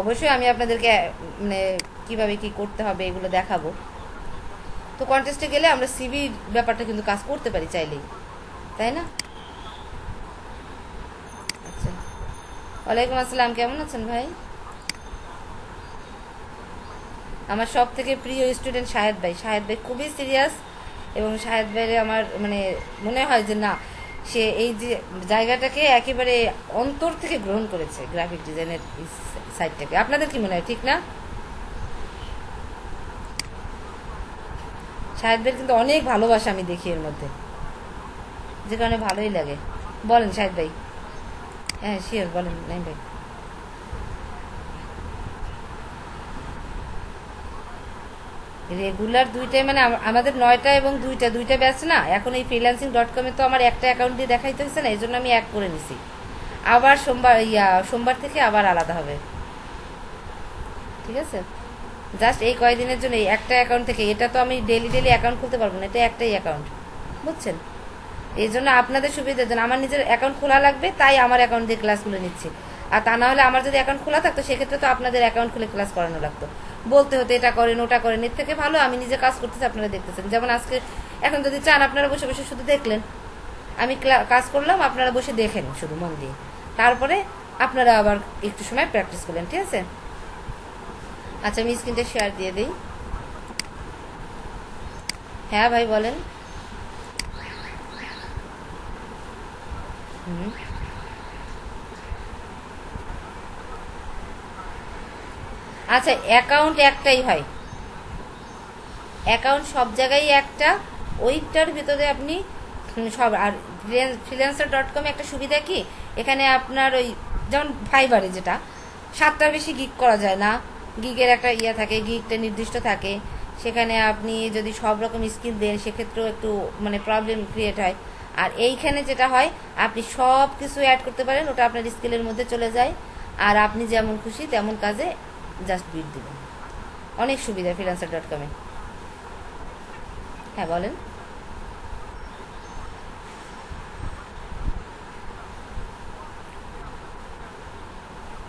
অবশ্যই আমি আপনাদেরকে মানে কিভাবে কি করতে হবে এগুলো দেখাবো। তো কন্টেস্টে গেলে আমরা সিভি ব্যাপারটা কিন্তু কাজ করতে পারি চাইলেই, তাই না? আচ্ছা, ওয়ালাইকুম আসসালাম, কেমন আছেন ভাই? আমার সব থেকে প্রিয় স্টুডেন্ট শাহেদ ভাই। শাহেদ ভাই খুবই সিরিয়াস, এবং শাহেদ ভাইয়ের আমার মানে মনে হয় যে না, সে এই যে জায়গাটাকে একেবারে অন্তর থেকে গ্রহণ করেছে, গ্রাফিক ডিজাইনের সাইডটাকে। আপনাদের কি মনে হয়, ঠিক না? শাহেদ ভাইয়ের কিন্তু অনেক ভালোবাসা আমি দেখি এর মধ্যে, যে কারণে ভালোই লাগে। বলেন শাহেদ ভাই। হ্যাঁ শিওর, বলেন নাই ভাই। রেগুলার দুইটাই মানে আমাদের 9টা এবং দুইটা ব্যাচ না এখন। এই freelancing.com তো আমার একটা অ্যাকাউন্ট দিয়ে দেখাইতে হচ্ছে না, এই জন্য আমি এক করে নিছি। আবার সোমবার থেকে আবার আলাদা হবে, ঠিক আছে? জাস্ট এই কয়দিনের জন্য এই একটা অ্যাকাউন্ট থেকে, এটা তো আমি ডেলি ডেলি অ্যাকাউন্ট খুলতে পারবো না, এটা একটাই অ্যাকাউন্ট, বুঝছেন? এই জন্য আপনাদের সুবিধার জন্য আমার নিজের অ্যাকাউন্ট খোলা লাগবে, তাই আমার অ্যাকাউন্ট দিয়ে ক্লাসগুলো নিচ্ছি। আর তা না হলে আমার যদি অ্যাকাউন্ট খোলা থাকতো, সেক্ষেত্রে তো আপনাদের অ্যাকাউন্ট খুলে ক্লাস করানো লাগতো, বলতে হতো এটা করেন ওটা করেন। এর থেকে ভালো আমি নিজে কাজ করতেছি, আপনারা দেখতেছেন। যেমন আজকে এখন যদি চান আপনারা বসে বসে শুধু দেখলেন, আমি কাজ করলাম, আপনারা বসে দেখেন শুধু মন দিয়ে, তারপরে আপনারা আবার একটু সময় প্র্যাকটিস করলেন, ঠিক আছে? আচ্ছা, আমি স্ক্রিনটা শেয়ার দিয়ে দিই। হ্যাঁ ভাই বলেন। হুম। আচ্ছা, অ্যাকাউন্ট একটাই হয়, অ্যাকাউন্ট সব জায়গায় একটা। ওইটার ভিতরে আপনি সব। আর ফ্রিল্যান্সার.com একটা সুবিধা কি, এখানে আপনার ওই যেমন ফাইবারে যেটা 7টার বেশি গিগ করা যায় না, গিগের একটা ইয়ে থাকে, গিগটা নির্দিষ্ট থাকে। সেখানে আপনি যদি সব রকম স্কিল দেন, সেক্ষেত্রেও একটু মানে প্রবলেম ক্রিয়েট হয়। আর এইখানে যেটা হয়, আপনি সব কিছু অ্যাড করতে পারেন, ওটা আপনার স্কিলের মধ্যে চলে যায়, আর আপনি যেমন খুশি তেমন কাজে জাস্ট বিট দিবেন। অনেক সুবিধা ফ্রিল্যান্সার.com-এ। হ্যাঁ বলেন।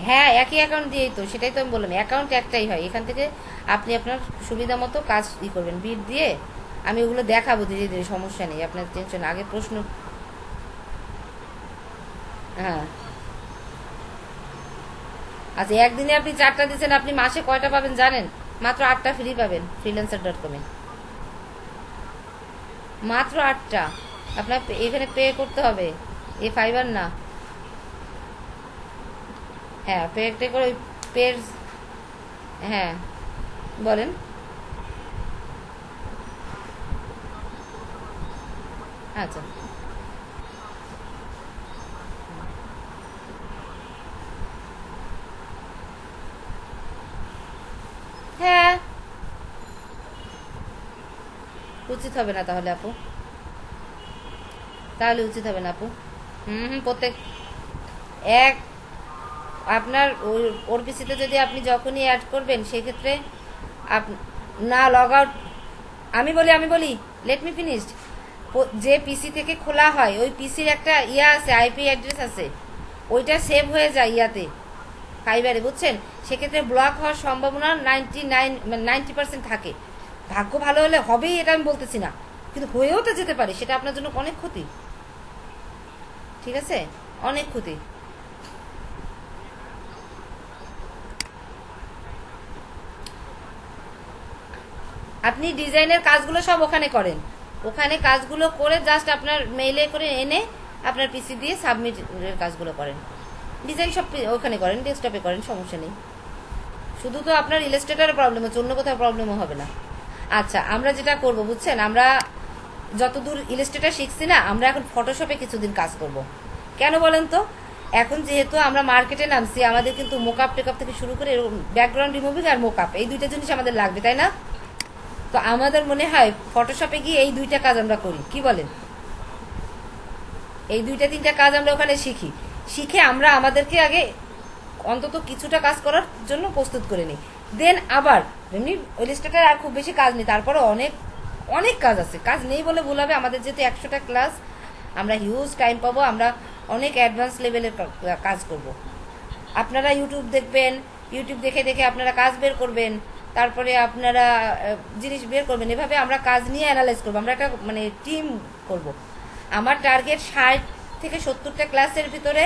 হ্যাঁ, একই অ্যাকাউন্ট দিয়েই তো, সেটাই তো আমি বললাম, অ্যাকাউন্ট একটাই হয়। এখান থেকে আপনি আপনার সুবিধা মতো কাজ করবেন, বিট দিয়ে। আমি ওগুলো দেখাবো ধীরে ধীরে, সমস্যা নেই, আপনার টেনশন। আগে প্রশ্ন। হ্যাঁ। আচ্ছা, একদিনে আপনি 4টা দিচ্ছেন, আপনি মাসে কয়টা পাবেন জানেন? মাত্র 8টা ফ্রি পাবেন ফ্রিল্যান্সার.com-এ, মাত্র 8টা। আপনার এখানে পে করতে হবে, এ ফাইবার না। হ্যাঁ, পে করে ওই পের। হ্যাঁ বলেন। আচ্ছা। হ্যাঁ, উচিত হবে না তাহলে আপু, তাহলে উচিত হবে না আপু। হুম হুম, প্রত্যেক এক আপনার ওর পিসিতে যদি আপনি যখনই অ্যাড করবেন, সেক্ষেত্রে না লগ আউট। আমি বলি লেট মি ফিনিশড। যে পিসি থেকে খোলা হয়, ওই পিসির একটা ইয়া আছে, আইপি অ্যাড্রেস আছে, ওইটা সেভ হয়ে যায় ইয়াতে, ফাইবারে, বুঝছেন? সেক্ষেত্রে ব্লক হওয়ার সম্ভাবনা 90% থাকে। ভাগ্য ভালো হলে হবেই, এটা আমি বলতেছি না, কিন্তু হয়েও তো যেতে পারে, সেটা আপনার জন্য অনেক ক্ষতি, ঠিক আছে? অনেক ক্ষতি। আপনি ডিজাইনের কাজগুলো সব ওখানে করেন, ওখানে কাজগুলো করে জাস্ট আপনার মেইলে করে এনে আপনার পিসি দিয়ে সাবমিটের কাজগুলো করেন। ডিজাইন সব ওখানে করেন, ডেস্কটপে করেন, সমস্যা নেই। শুধু তো আপনার ইলাস্ট্রেটারের প্রবলেম হচ্ছে, অন্য কোথাও প্রবলেমও হবে না। আচ্ছা, আমরা যেটা করব বুঝছেন, আমরা যতদূর ইলাস্ট্রেটার শিখছি না, আমরা এখন ফটোশপে কিছুদিন কাজ করব। কেন বলেন তো? এখন যেহেতু আমরা মার্কেটে নামছি, আমাদের কিন্তু মোকআপ টেকআপ থেকে শুরু করে ব্যাকগ্রাউন্ড রিমুভিং আর মোকআপ, এই দুইটা জিনিস আমাদের লাগবে, তাই না? তো আমাদের মনে হয় ফটোশপে গিয়ে এই দুইটা কাজ আমরা করি, কি বলেন? এই দুইটা তিনটা কাজ আমরা ওখানে শিখি, শিখে আমরা আমাদেরকে আগে অন্তত কিছুটা কাজ করার জন্য প্রস্তুত করে নিই। দেন আবার এমনি ইলাস্ট্রেটার আর খুব বেশি কাজ নেই, তারপরে অনেক অনেক কাজ আছে। কাজ নেই বলে ভুল হবে, আমাদের যেহেতু 100টা ক্লাস, আমরা হিউজ টাইম পাবো, আমরা অনেক অ্যাডভান্স লেভেলের কাজ করব। আপনারা ইউটিউব দেখবেন, ইউটিউব দেখে দেখে আপনারা কাজ বের করবেন, তারপরে আপনারা জিনিস বের করবেন। এভাবে আমরা কাজ নিয়ে অ্যানালাইজ করবো, আমরা একটা মানে টিম করব। আমার টার্গেট 60 থেকে 70টা ক্লাসের ভিতরে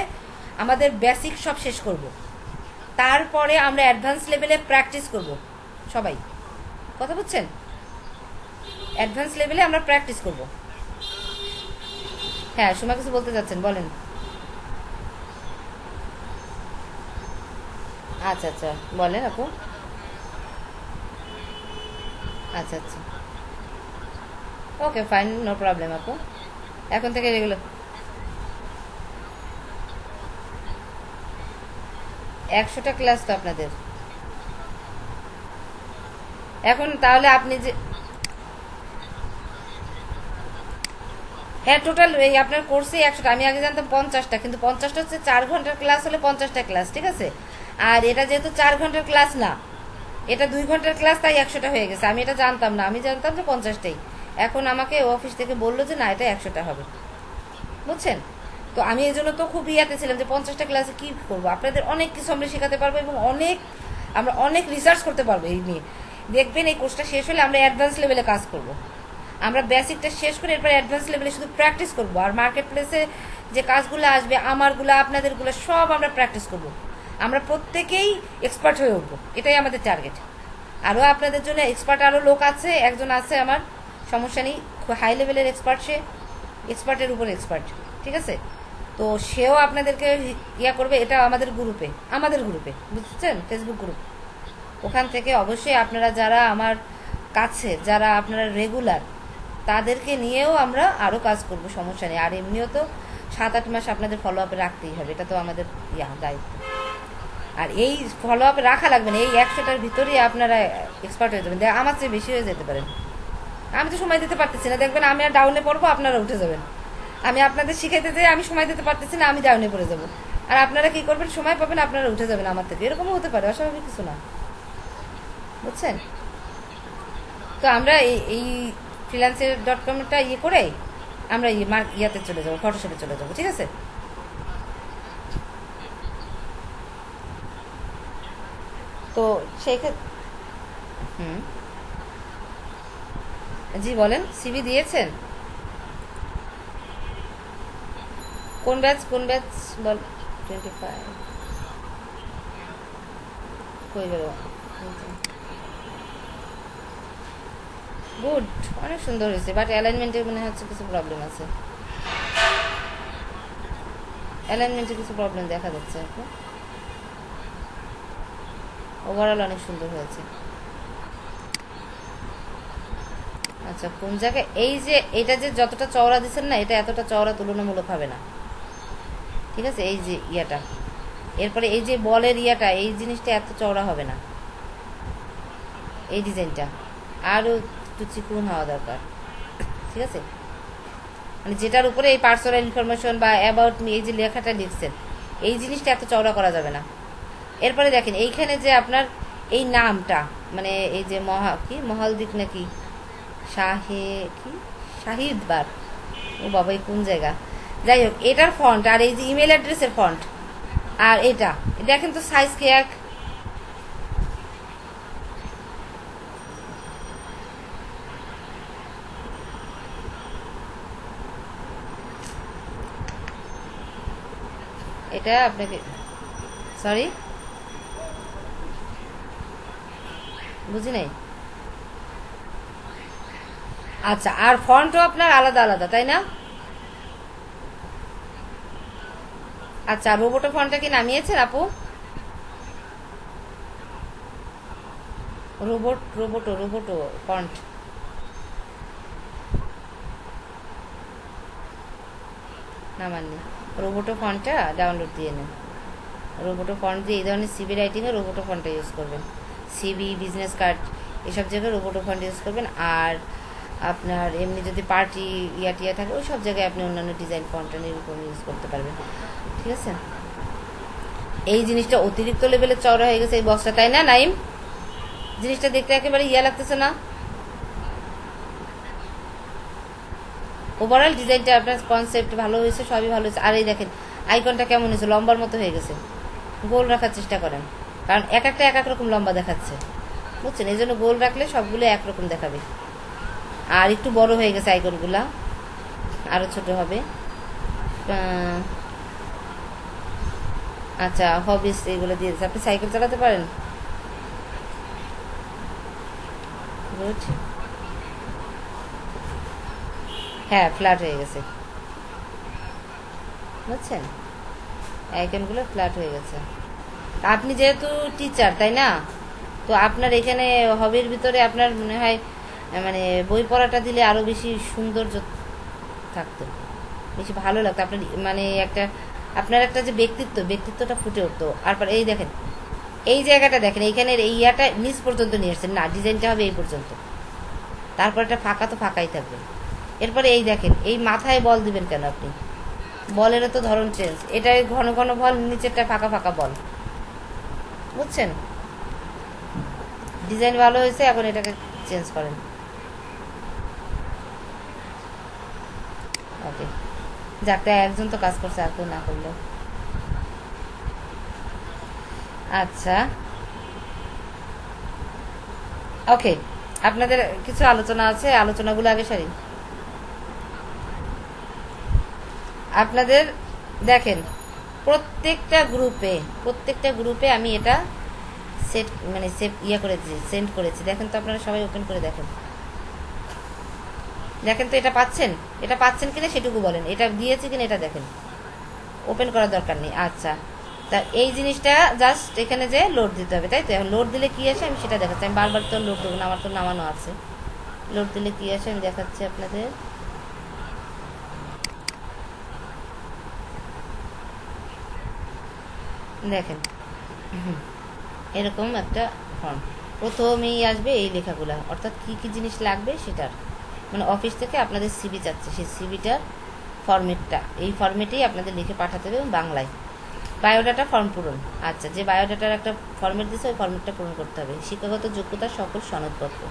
আমাদের বেসিক সব শেষ করব। তারপরে আমরা অ্যাডভান্স লেভেলে প্র্যাকটিস করব সবাই। কথা বুঝছেন? অ্যাডভান্স লেভেলে আমরা প্র্যাকটিস করব। হ্যাঁ, সময় কিছু বলতে চাচ্ছেন, বলেন। আচ্ছা আচ্ছা, বলেন আপু। আচ্ছা আচ্ছা, ওকে ফাইন, নো প্রবলেম আপু। এখন থেকে রেগুলার 100টা ক্লাস তো আপনাদের এখন। তাহলে আপনি যে, হ্যাঁ টোটাল এই আপনার কোর্সে 100টা। আমি আগে জানতাম 50টা, কিন্তু 50টা হচ্ছে 4 ঘন্টার ক্লাস হলে 50টা ক্লাস, ঠিক আছে। আর এটা যেহেতু 4 ঘন্টার ক্লাস না, এটা 2 ঘন্টার ক্লাস, তাই 100টা হয়ে গেছে। আমি এটা জানতাম না, আমি জানতাম যে 50টাই। এখন আমাকে অফিস থেকে বললো যে না, এটা 100টা হবে, বুঝছেন। তো আমি এই জন্য তো খুব ইয়াতে ছিলাম যে 50টা ক্লাসে কি করবো, আপনাদের অনেক কিছু আমরা শেখাতে পারবো এবং আমরা অনেক রিসার্চ করতে পারবো এই নিয়ে। দেখবেন এই কোর্সটা শেষ হলে আমরা অ্যাডভান্স লেভেলে কাজ করব। আমরা বেসিকটা শেষ করে এরপর অ্যাডভান্স লেভেলে শুধু প্র্যাকটিস করব। আর মার্কেট প্লেসে যে কাজগুলো আসবে, আমারগুলো আপনাদেরগুলো সব আমরা প্র্যাকটিস করব। আমরা প্রত্যেকেই এক্সপার্ট হয়ে উঠবো, এটাই আমাদের টার্গেট। আরও আপনাদের জন্য এক্সপার্ট আরও লোক আছে, একজন আছে আমার, সমস্যা নেই, হাই লেভেলের এক্সপার্ট, সে এক্সপার্টের উপর এক্সপার্ট, ঠিক আছে। তো সেও আপনাদেরকে ইয়া করবে। এটা আমাদের গ্রুপে বুঝছেন, ফেসবুক গ্রুপ। ওখান থেকে অবশ্যই আপনারা যারা আমার কাছে, যারা আপনারা রেগুলার, তাদেরকে নিয়েও আমরা আরও কাজ করব, সমস্যা নেই। আর এমনিও তো 7-8 মাস আপনাদের ফলো আপে রাখতেই হবে, এটা তো আমাদের দায়িত্ব। আর এই ফলো আপে রাখা লাগবে না, এই 100টার ভিতরেই আপনারা এক্সপার্ট হয়ে যাবেন। আমার চেয়ে বেশি হয়ে যেতে পারেন। আমি তো সময় দিতে পারতেছি না, দেখবেন আমি আর ডাউনে পড়বো, আপনারা উঠে যাবেন। আমি আপনাদের শিখাইতে যাই, আমি সময় দিতে পারতেছি না, আমি ডাউনে পড়ে যাব। আর আপনারা কি করবেন, সময় পাবেন, আপনারা উঠে যাবেন আমার থেকে। এরকমও হতে পারে, অস্বাভাবিক কিছু না, বুঝছেন। তো আমরা এই freelancer.com-টা করে আমরা ইয়াতে চলে যাবো, ফটোশপে চলে যাবো, ঠিক আছে। তো সেই ক্ষেত্রে জি বলেন, সিভি দিয়েছেন? কোন ব্যাচ বল। 25 কই গেল? গুড, অনেক সুন্দর হয়েছে, বাট অ্যালাইনমেন্টের মনে হচ্ছে কিছু প্রবলেম আছে। অ্যালাইনমেন্টে কিছু প্রবলেম দেখা যাচ্ছে। ওভারঅল অনেক সুন্দর হয়েছে। আচ্ছা, কোন জায়গায় এই যে এটা যে যতটা চওড়া দিচ্ছেন না, এটা এতটা চওড়া তুলনামূলক হবে না, ঠিক আছে। এই যে ইয়াটা, এরপরে এই যে বলের ইয়াটা, এই জিনিসটা এত চওড়া হবে না, এই ডিজাইনটা আরও একটু চিকুন হওয়া দরকার, ঠিক আছে। মানে যেটার উপরে এই পার্সোনাল ইনফরমেশন বা অ্যাবাউট মি, এই যে লেখাটা লিখছেন, এই জিনিসটা এত চওড়া করা যাবে না। এরপরে দেখেন এইখানে যে আপনার এই নামটা, মানে এই যে মহালদিক নাকি শাহিদ বার, ও বাবা, এই কোন জায়গা, যাই হোক, এটার ফন্ট আর এই যে ইমেল অ্যাড্রেসের ফন্ট আর এটা দেখেন তো সাইজ কি এক। এটা আপনাকে, সরি বুঝি নাই। আচ্ছা, আর ফন্টও আপনার আলাদা আলাদা, তাই না? আচ্ছা, রোবোটো ফন্টটা কি নামিয়েছেন আপু? রোবোটো ফন্ট নামাননি। রোবোটো ফন্টটা ডাউনলোড দিয়ে নেন। রোবোটো ফন্ট দিয়ে এই ধরনের সিবি রাইটিংয়ে রোবোটো ফন্টটা ইউজ করবেন। সিবি, বিজনেস কার্ড, এসব জায়গায় রোবোটো ফন্ট ইউজ করবেন। আর আপনার এমনি যদি পার্টি টিয়া থাকে, ওই সব জায়গায় আপনি অন্যান্য ডিজাইন ফন্টটা এরকম ইউজ করতে পারবেন, ঠিক আছে। এই জিনিসটা অতিরিক্ত লেভেলে চওড়া হয়ে গেছে এই বক্সটা, তাই না নাইম? জিনিসটা দেখতে একেবারে লাগতেছে না? ওভারঅল ডিজাইনটা আপনার কনসেপ্ট ভালো হয়েছে, সবই ভালো হয়েছে। আর এই দেখেন আইকনটা কেমন হয়েছে, লম্বার মতো হয়ে গেছে। গোল রাখার চেষ্টা করেন, কারণ এক একটা এক এক রকম লম্বা দেখাচ্ছে, বুঝছেন? এই জন্য গোল রাখলে সবগুলো একরকম দেখাবে। আর একটু বড় হয়ে গেছে আইকনগুলা, আরও ছোট হবে। আচ্ছা, হবিস এগুলো দিয়ে দিচ্ছে। আপনি সাইকেল চালাতে পারেন? গুড। হ্যাঁ, ফ্ল্যাট হয়ে গেছে, বুঝছেন? আইকনগুলো ফ্ল্যাট হয়ে গেছে। আপনি যেহেতু টিচার, তাই না? তো আপনার এখানে হবির ভিতরে আপনার মনে হয় মানে বই পড়াটা দিলে আরও বেশি সৌন্দর্য থাকতো, বেশি ভালো লাগতো আপনার, মানে একটা আপনার একটা যে ব্যক্তিত্বটা ফুটে উঠতো। তারপর এই দেখেন, এই জায়গাটা দেখেন, এইখানের এই ইয়াটা নিচ পর্যন্ত নিয়ে আসছেন না, ডিজাইনটা হবে এই পর্যন্ত, তারপর একটা ফাঁকা তো ফাঁকাই থাকবে। এরপরে এই দেখেন, এই মাথায় বল দিবেন কেন আপনি? বলেরও তো ধরন চেঞ্জ, এটা ঘন ঘন বল, নিচেরটা ফাঁকা ফাঁকা বল, বুঝছেন? ডিজাইন ভালো হয়েছে, এখন এটাকে চেঞ্জ করেন। ওকে, যাকে একজন তো কাজ করছে, আর কেউ না করলো। আচ্ছা, ওকে, আপনাদের কিছু আলোচনা আছে, আলোচনাগুলো আগে সারি। আপনাদের দেখেন, প্রত্যেকটা গ্রুপে আমি এটা সেট মানে সেভ করেছি, সেন্ড করেছি। দেখেন তো আপনারা সবাই ওপেন করে দেখেন, দেখেন তো এটা পাচ্ছেন কিনা সেটুকু বলেন, এটা দিয়েছি কিনা এটা দেখেন। ওপেন করার দরকার নেই। আচ্ছা, তা এই জিনিসটা জাস্ট এখানে যে লোড দিতে হবে, তাই তো? এখন লোড দিলে কি আসে আমি সেটা দেখাচ্ছি। আমি বারবার তো লোড দেবো না, আমার তো নামানো আছে। লোড দিলে কি আসে আমি দেখাচ্ছি আপনাদের। দেখেন, এরকম একটা ফর্ম প্রথমেই আসবে, এই লেখাগুলা, অর্থাৎ কি কি জিনিস লাগবে সেটার, মানে অফিস থেকে আপনাদের সিবি চাচ্ছে, সেই সিবিটার ফরম্যাটটা, এই ফরম্যাটেই আপনাদের লিখে পাঠাতে হবে বাংলায়। বায়োডাটা ফর্ম পূরণ। আচ্ছা, যে বায়োডাটার একটা ফরম্যাট দিচ্ছে ওই ফরম্যাটটা পূরণ করতে হবে। শিক্ষাগত যোগ্যতার সকল সনদপত্র,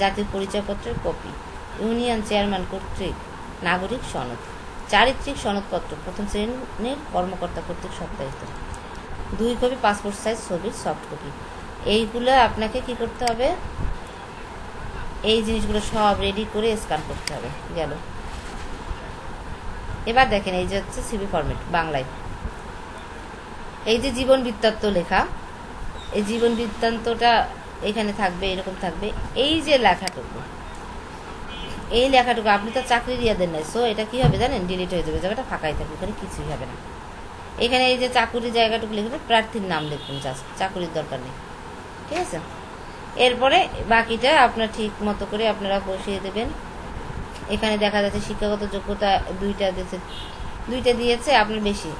জাতীয় পরিচয়পত্রের কপি, ইউনিয়ন চেয়ারম্যান কর্তৃক নাগরিক সনদ, চারিত্রিক সনদপত্র প্রথম শ্রেণীর কর্মকর্তা কর্তৃক সত্যায়িত, 2 কপি পাসপোর্ট সাইজ ছবির সফট কপি। এইগুলো আপনাকে কি করতে হবে? এই জিনিসগুলো সব রেডি করে স্ক্যান করতে হবে। গেল। এবার দেখেন, এই যে হচ্ছে সিবি ফরম্যাট বাংলায়, এই যে জীবন বৃত্তান্ত লেখা, এই জীবন বৃত্তান্তটা এখানে থাকবে, এরকম থাকবে। এই যে লেখাটুকু, এই লেখাটুকু আপনি তো চাকরি দিয়ে দেন নাই, সো এটা কি হবে জানেন? ডিলিট হয়ে যাবে, জায়গাটা ফাঁকাই থাকবে, এখানে কিছুই হবে না। এখানে এই যে চাকুরির জায়গাটুকু লিখবেন, প্রার্থীর নাম লিখবেন, জাস্ট চাকুরির দরকার নেই, ঠিক আছে? এরপরে বাকিটা আপনার ঠিক মতো করে আপনারা বসিয়ে দেবেন। এখানে দেখা যাচ্ছে শিক্ষাগত যোগ্যতা 2টা দিয়েছে, আপনার বেশি,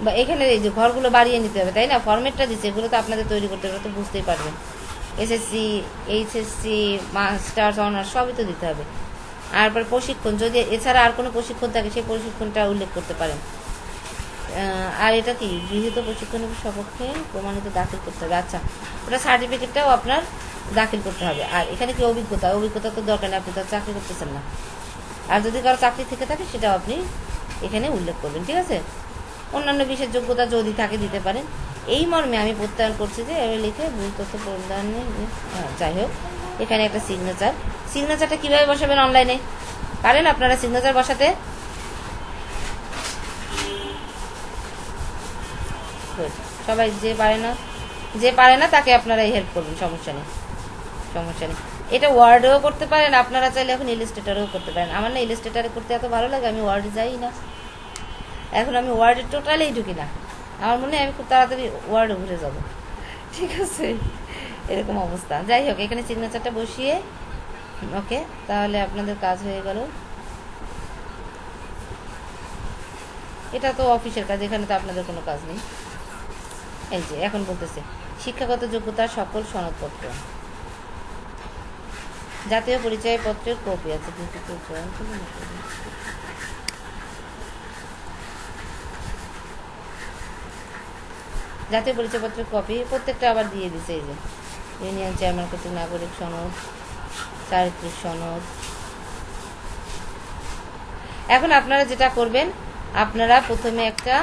বা এখানে এই যে ঘরগুলো বাড়িয়ে নিতে হবে, তাই না? ফরম্যাটটা দিচ্ছে, এগুলো তো আপনাদের তৈরি করতে হবে, তো বুঝতেই পারবেন। এসএসসি, এইচএসসি, মাস্টার্স, অনার্স সবই তো দিতে হবে। তারপর প্রশিক্ষণ, যদি এছাড়া আর কোনো প্রশিক্ষণ থাকে সেই প্রশিক্ষণটা উল্লেখ করতে পারেন। আর এটা কি গৃহীত প্রশিক্ষণের সপক্ষে প্রমাণিত দাখিল করতে হবে। আচ্ছা, ওটা সার্টিফিকেটটাও আপনার দাখিল করতে হবে। আর এখানে কি অভিজ্ঞতা তো দরকার নেই, আপনি তো চাকরি করতেছেন না। আর যদি কারো চাকরি থেকে থাকে সেটাও আপনি এখানে উল্লেখ করবেন, ঠিক আছে? অন্যান্য বিশেষ যোগ্যতা যদি থাকে দিতে পারেন। এই মর্মে আমি প্রত্যয়ন করছি যে লিখে ভুল তথ্য প্রদানে, যাই হোক, এখানে একটা সিগনেচারটা কীভাবে বসাবেন অনলাইনে? পারেন আপনারা সিগনেচার বসাতে? সবাই যে পারে না তাকে আপনারা হেল্প করবেন, সমস্যা নেই। এটা ওয়ার্ডেও করতে পারেন আপনারা, চাইলে এখন ইলাস্ট্রেটরেও করতে পারেন। আমার না ইলাস্ট্রেটরে করতে এত ভালো লাগে, আমি ওয়ার্ডে যাই না, এখন আমি ওয়ার্ডে টোটালি ঢুকি না। আমার মনে হয় আমি খুব তাড়াতাড়ি ওয়ার্ডে ঘুরে যাব, ঠিক আছে? এরকম অবস্থা। যাই হোক, এখানে সিগনেচারটা বসিয়ে, ওকে, তাহলে আপনাদের কাজ হয়ে গেল। এটা তো অফিসের কাজ, এখানে তো আপনাদের কোনো কাজ নেই। এই যে এখন বলতেছে শিক্ষাগত যোগ্যতার সকল সনদপত্র, জাতীয় পরিচয়পত্রের কপি আছে, জাতীয় পরিচয়পত্রের কপি প্রত্যেকটা আবার দিয়ে দিছে। এই যে ইউনিয়ন চেয়ারম্যান কর্তৃক নাগরিক সনদ, চারিত্রিক সনদ। এখন আপনারা যেটা করবেন, আপনারা প্রথমে একটা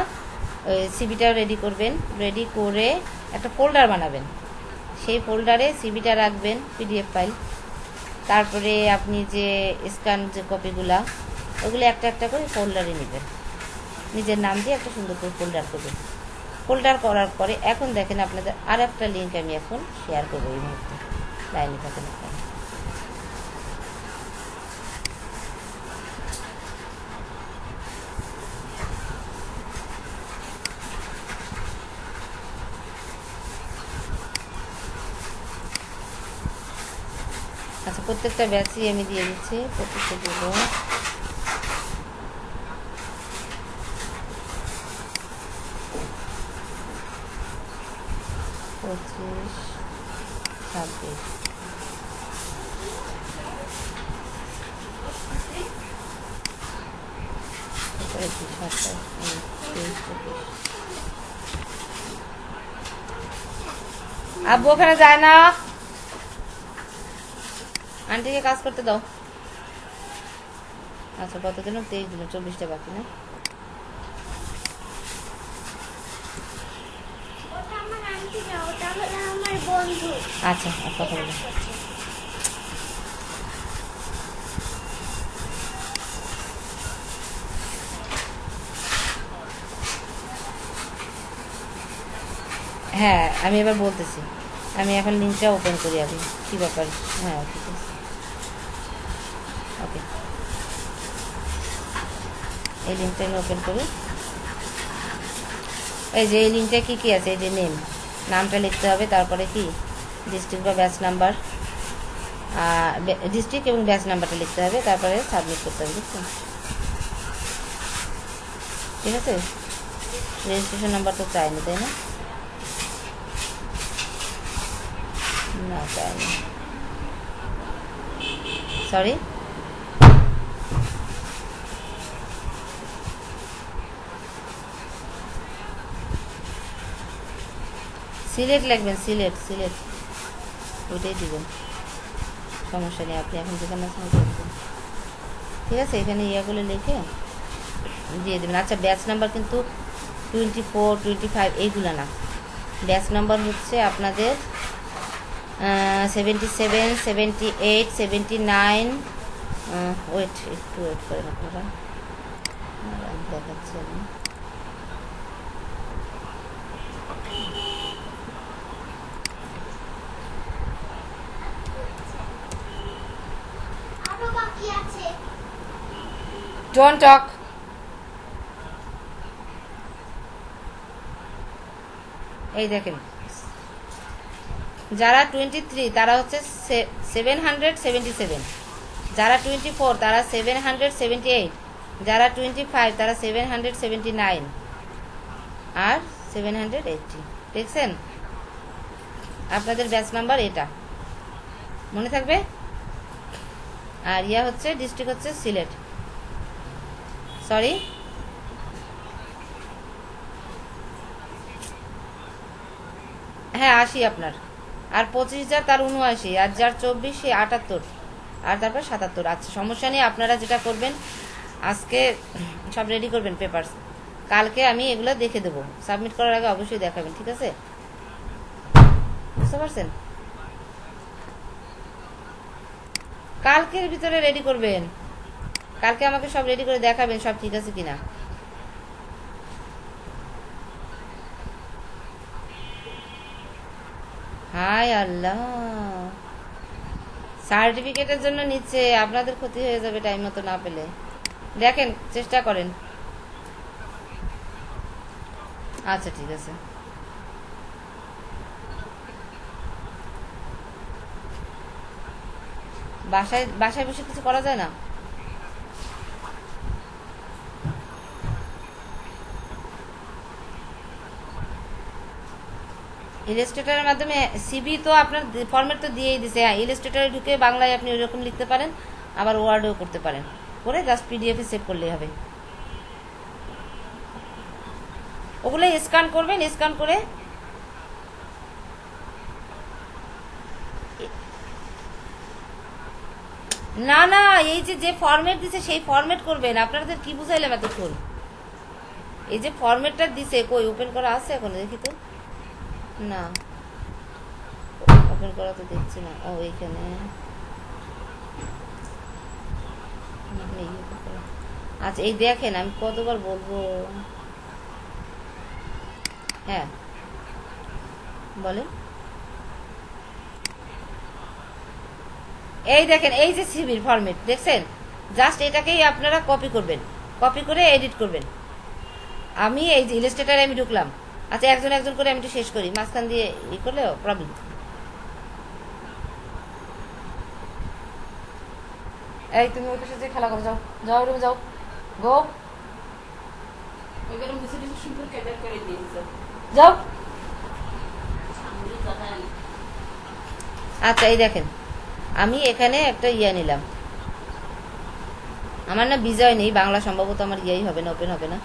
সিবিটা রেডি করবেন, রেডি করে একটা ফোল্ডার বানাবেন, সেই ফোল্ডারে সিভিটা রাখবেন, পিডিএফ ফাইল। তারপরে আপনি যে স্ক্যান যে কপিগুলা, ওগুলো একটা একটা করে ফোল্ডারে নেবেন, নিজের নাম দিয়ে একটা সুন্দর করে ফোল্ডার করবেন। ফোল্ডার করার পরে এখন দেখেন আপনাদের আর একটা লিঙ্ক আমি এখন শেয়ার করবো এই মুহূর্তে, লাইনে থাকেন আপনারা। আচ্ছা, প্রত্যেকটা ব্যাচই আমি দিয়ে দিচ্ছি, প্রত্যেকটা দেবো। পঁচিশ, ছাব্বিশ, আব্বু ওখানে যায় না, আন্টিকে কাজ করতে দাও। আচ্ছা, কতদিন? 23 দিন, 24টা বাকি না? আচ্ছা, আর কথা বলো। হ্যাঁ, আমি এবার বলতেছি। আমি এখন লিঙ্কটা ওপেন করি আগে, কী ব্যাপার। হ্যাঁ, ঠিক আছে, ওকে। এই লিঙ্কটা আমি ওপেন করি। এই যে এই লিঙ্কটা কী কী আছে, এই যে নামটা লিখতে হবে, তারপরে কি ডিস্ট্রিক্ট বা ব্যাচ নাম্বার, ডিস্ট্রিক্ট এবং ব্যাচ নাম্বারটা লিখতে হবে, তারপরে সাবমিট করতে হবে, বুঝছেন? ঠিক আছে, রেজিস্ট্রেশন নাম্বার তো চাইনি, তাই না? না, চাইনি, সরি। সিলেট লিখবেন, সিলেট, ওইটাই দিবেন, সমস্যা নেই। আপনি এখন যেখানে আছেন দেখবেন, ঠিক আছে? এখানে ইয়াগুলো লিখে দিয়ে দেবেন। আচ্ছা, ব্যাচ নাম্বার কিন্তু 24, 25 এইগুলো না, ব্যাচ নাম্বার হচ্ছে আপনাদের 77, 78, 79। ওয়েট, একটু ওয়েট করেন আপনারা, দেখাচ্ছি আমি। Don't talk. এই দেখেন, যারা 23 তারা হচ্ছে 777, যারা 24 তারা 778, যারা 25 তারা 779, আর 780। দেখছেন? আপনাদের ব্যাচ নাম্বার এটা মনে থাকবে। আর ইয়া হচ্ছে ডিস্ট্রিক্ট হচ্ছে সিলেট, সরি। হ্যাঁ, 80 আপনার, আর 25 যার তার 79, আর যার 24 সে 78, আর তারপর 77। আচ্ছা, সমস্যা নেই। আপনারা যেটা করবেন, আজকে সব রেডি করবেন পেপারস, কালকে আমি এগুলো দেখে দেবো। সাবমিট করার আগে অবশ্যই দেখাবেন, ঠিক আছে? বুঝতে পারছেন? কালকের ভিতরে রেডি করবেন, কালকে আমাকে সব রেডি করে দেখাবেন সব ঠিক আছে কিনা। হায় আল্লাহ, সার্টিফিকেটের জন্য নিচ্ছে, আপনাদের ক্ষতি হয়ে যাবে টাইম মতো না পেলে। দেখেন, চেষ্টা করেন। আচ্ছা, ঠিক আছে। বাসায় বসে কিছু করা যায় না? ইলাস্ট্রেটরের মাধ্যমে সিভি তো আপনার ফরম্যাট তো দিয়েই দিছে। হ্যাঁ, ইলাস্ট্রেটরে ঢুকে বাংলায় আপনি ওইরকম লিখতে পারেন, আবার ওয়ার্ডেও করতে পারেন, করে জাস্ট পিডিএফে সেভ করলেই হবে। ওগুলো স্ক্যান করবেন, স্ক্যান করে না না, এই যে ফরম্যাট দিছে সেই ফরম্যাট করবেন। আপনাদের কি বুঝাইলাম এতক্ষণ? এই যে ফরম্যাটটা দিছে, কই ওপেন করা আছে এখন? দেখি তো, না, ওপেন করা তো দেখছি না। ও এইখানে নেই। আচ্ছা এই দেখেন, আমি কতবার বলবো। হ্যাঁ বলেন। এই দেখেন, এই যে সিভির ফরম্যাট দেখছেন, জাস্ট এটাকেই আপনারা কপি করবেন, কপি করে এডিট করবেন। আমি এই যে ইলাস্ট্রেটারে আমি ঢুকলাম। আচ্ছা একজন একজন করে আমি একটু শেষ করি, মাঝখান দিয়ে ই করলেও প্রবলেম। এই তুমি ওই পাশে যে খেলা করে যাও, যাও রুমে যাও, গো যাও। আচ্ছা এই দেখেন, আমি এখানে একটা ইয়া নিলাম। আমার না বিজয় নেই, বাংলা সম্ভবত আমার ইয়াই হবে না, ওপেন হবে না।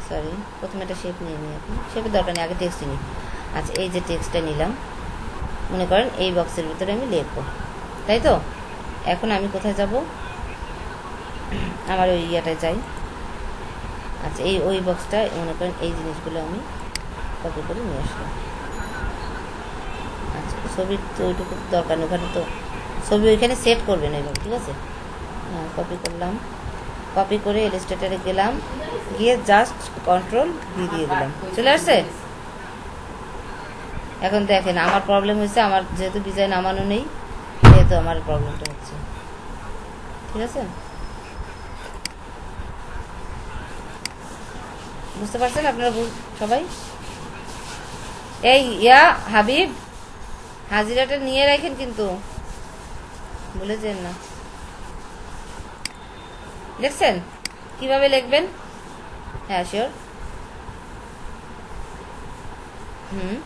সরি, প্রথমে একটা শেপ নিয়ে নিই। আপনি শেপের দরকার নেই, আগে টেক্সট নিই। আচ্ছা এই যে টেক্সটটা নিলাম, মনে করেন এই বক্সের ভিতরে আমি লিখবো, তাই তো। এখন আমি কোথায় যাব, আমার ওই ইয়াটায় যাই। আচ্ছা এই ওই বক্সটা মনে করেন এই জিনিসগুলো আমি কপি করে নিয়ে আসলাম। আচ্ছা ছবির তো ওইটুকু দরকার নেই, ওখানে তো ছবি ওইখানে সেট করবেন এইভাবে, ঠিক আছে। হ্যাঁ কপি করলাম, কপি করে ইলাস্ট্রেটরে গেলাম, গিয়ে জাস্ট কন্ট্রোল ভি দিয়ে দিলাম, চলে আসছে। এখন দেখেন আমার প্রবলেম হয়েছে, আমার যেহেতু ডিজাইন নামানো নেই সেহেতু আমার প্রবলেমটা হচ্ছে, ঠিক আছে। বুঝতে পারছেন আপনারা সবাই। এই ইয়া হাবিব, হাজিরাটা নিয়ে রাখেন কিন্তু, ভুলে যেন না। দেখছেন কিভাবে লিখবেন? হ্যাঁ শিওর। হুম,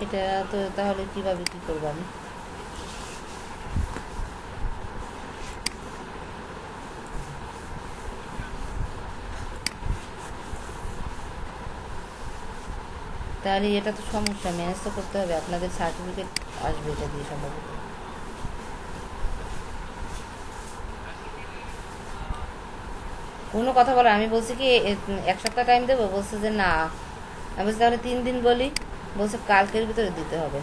এটা তো তাহলে কিভাবে কি করবো আমি? তাহলে এটা তো সমস্যা, ম্যানেজ তো করতে হবে, আপনাদের সার্টিফিকেট আসবে এটা দিয়ে সম্ভবত। কোনো কথা বলো, আমি বলছি কি এক সপ্তাহ টাইম দেবো, বলছে যে না। আমি বলছি তাহলে 3 দিন বলি, বলছে কালকের ভিতরে দিতে হবে।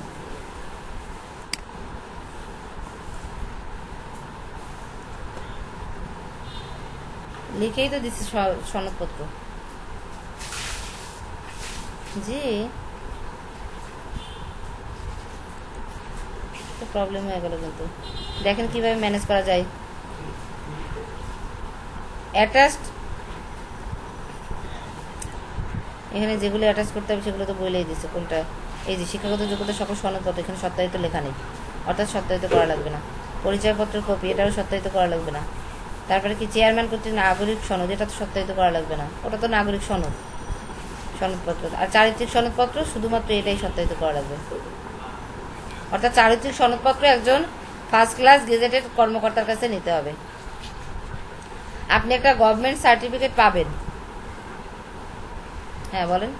লিখেই তো দিচ্ছে সনদপত্র। জি, তো প্রবলেম হয়ে গেল কিন্তু। দেখেন কিভাবে ম্যানেজ করা যায়। অ্যাটাচড, এখানে যেগুলো অ্যাটাচ করতে হবে সেগুলো তো বলেই দিচ্ছে কোনটা। এই যে শিক্ষাগত যোগ্যতা সকল সনদপত্র, এখানে সত্যায়িত লেখা নেই, অর্থাৎ সত্যায়িত করা লাগবে না। পরিচয়পত্রের কপি, এটাও সত্যায়িত করা লাগবে না। তারপরে কি চেয়ারম্যান কর্তৃক নাগরিক সনদ, এটা তো সত্যায়িত করা লাগবে না, ওটা তো নাগরিক সনদ, সনদপত্র। আর চারিত্রিক সনদপত্র শুধুমাত্র এটাই সত্যায়িত করা লাগবে। অর্থাৎ চারিত্রিক সনদপত্র একজন ফার্স্ট ক্লাস গেজেটেড কর্মকর্তার কাছে নিতে হবে। আপনি একটা গভর্নমেন্ট সার্টিফিকেট পাবেন। হ্যাঁ বলেন।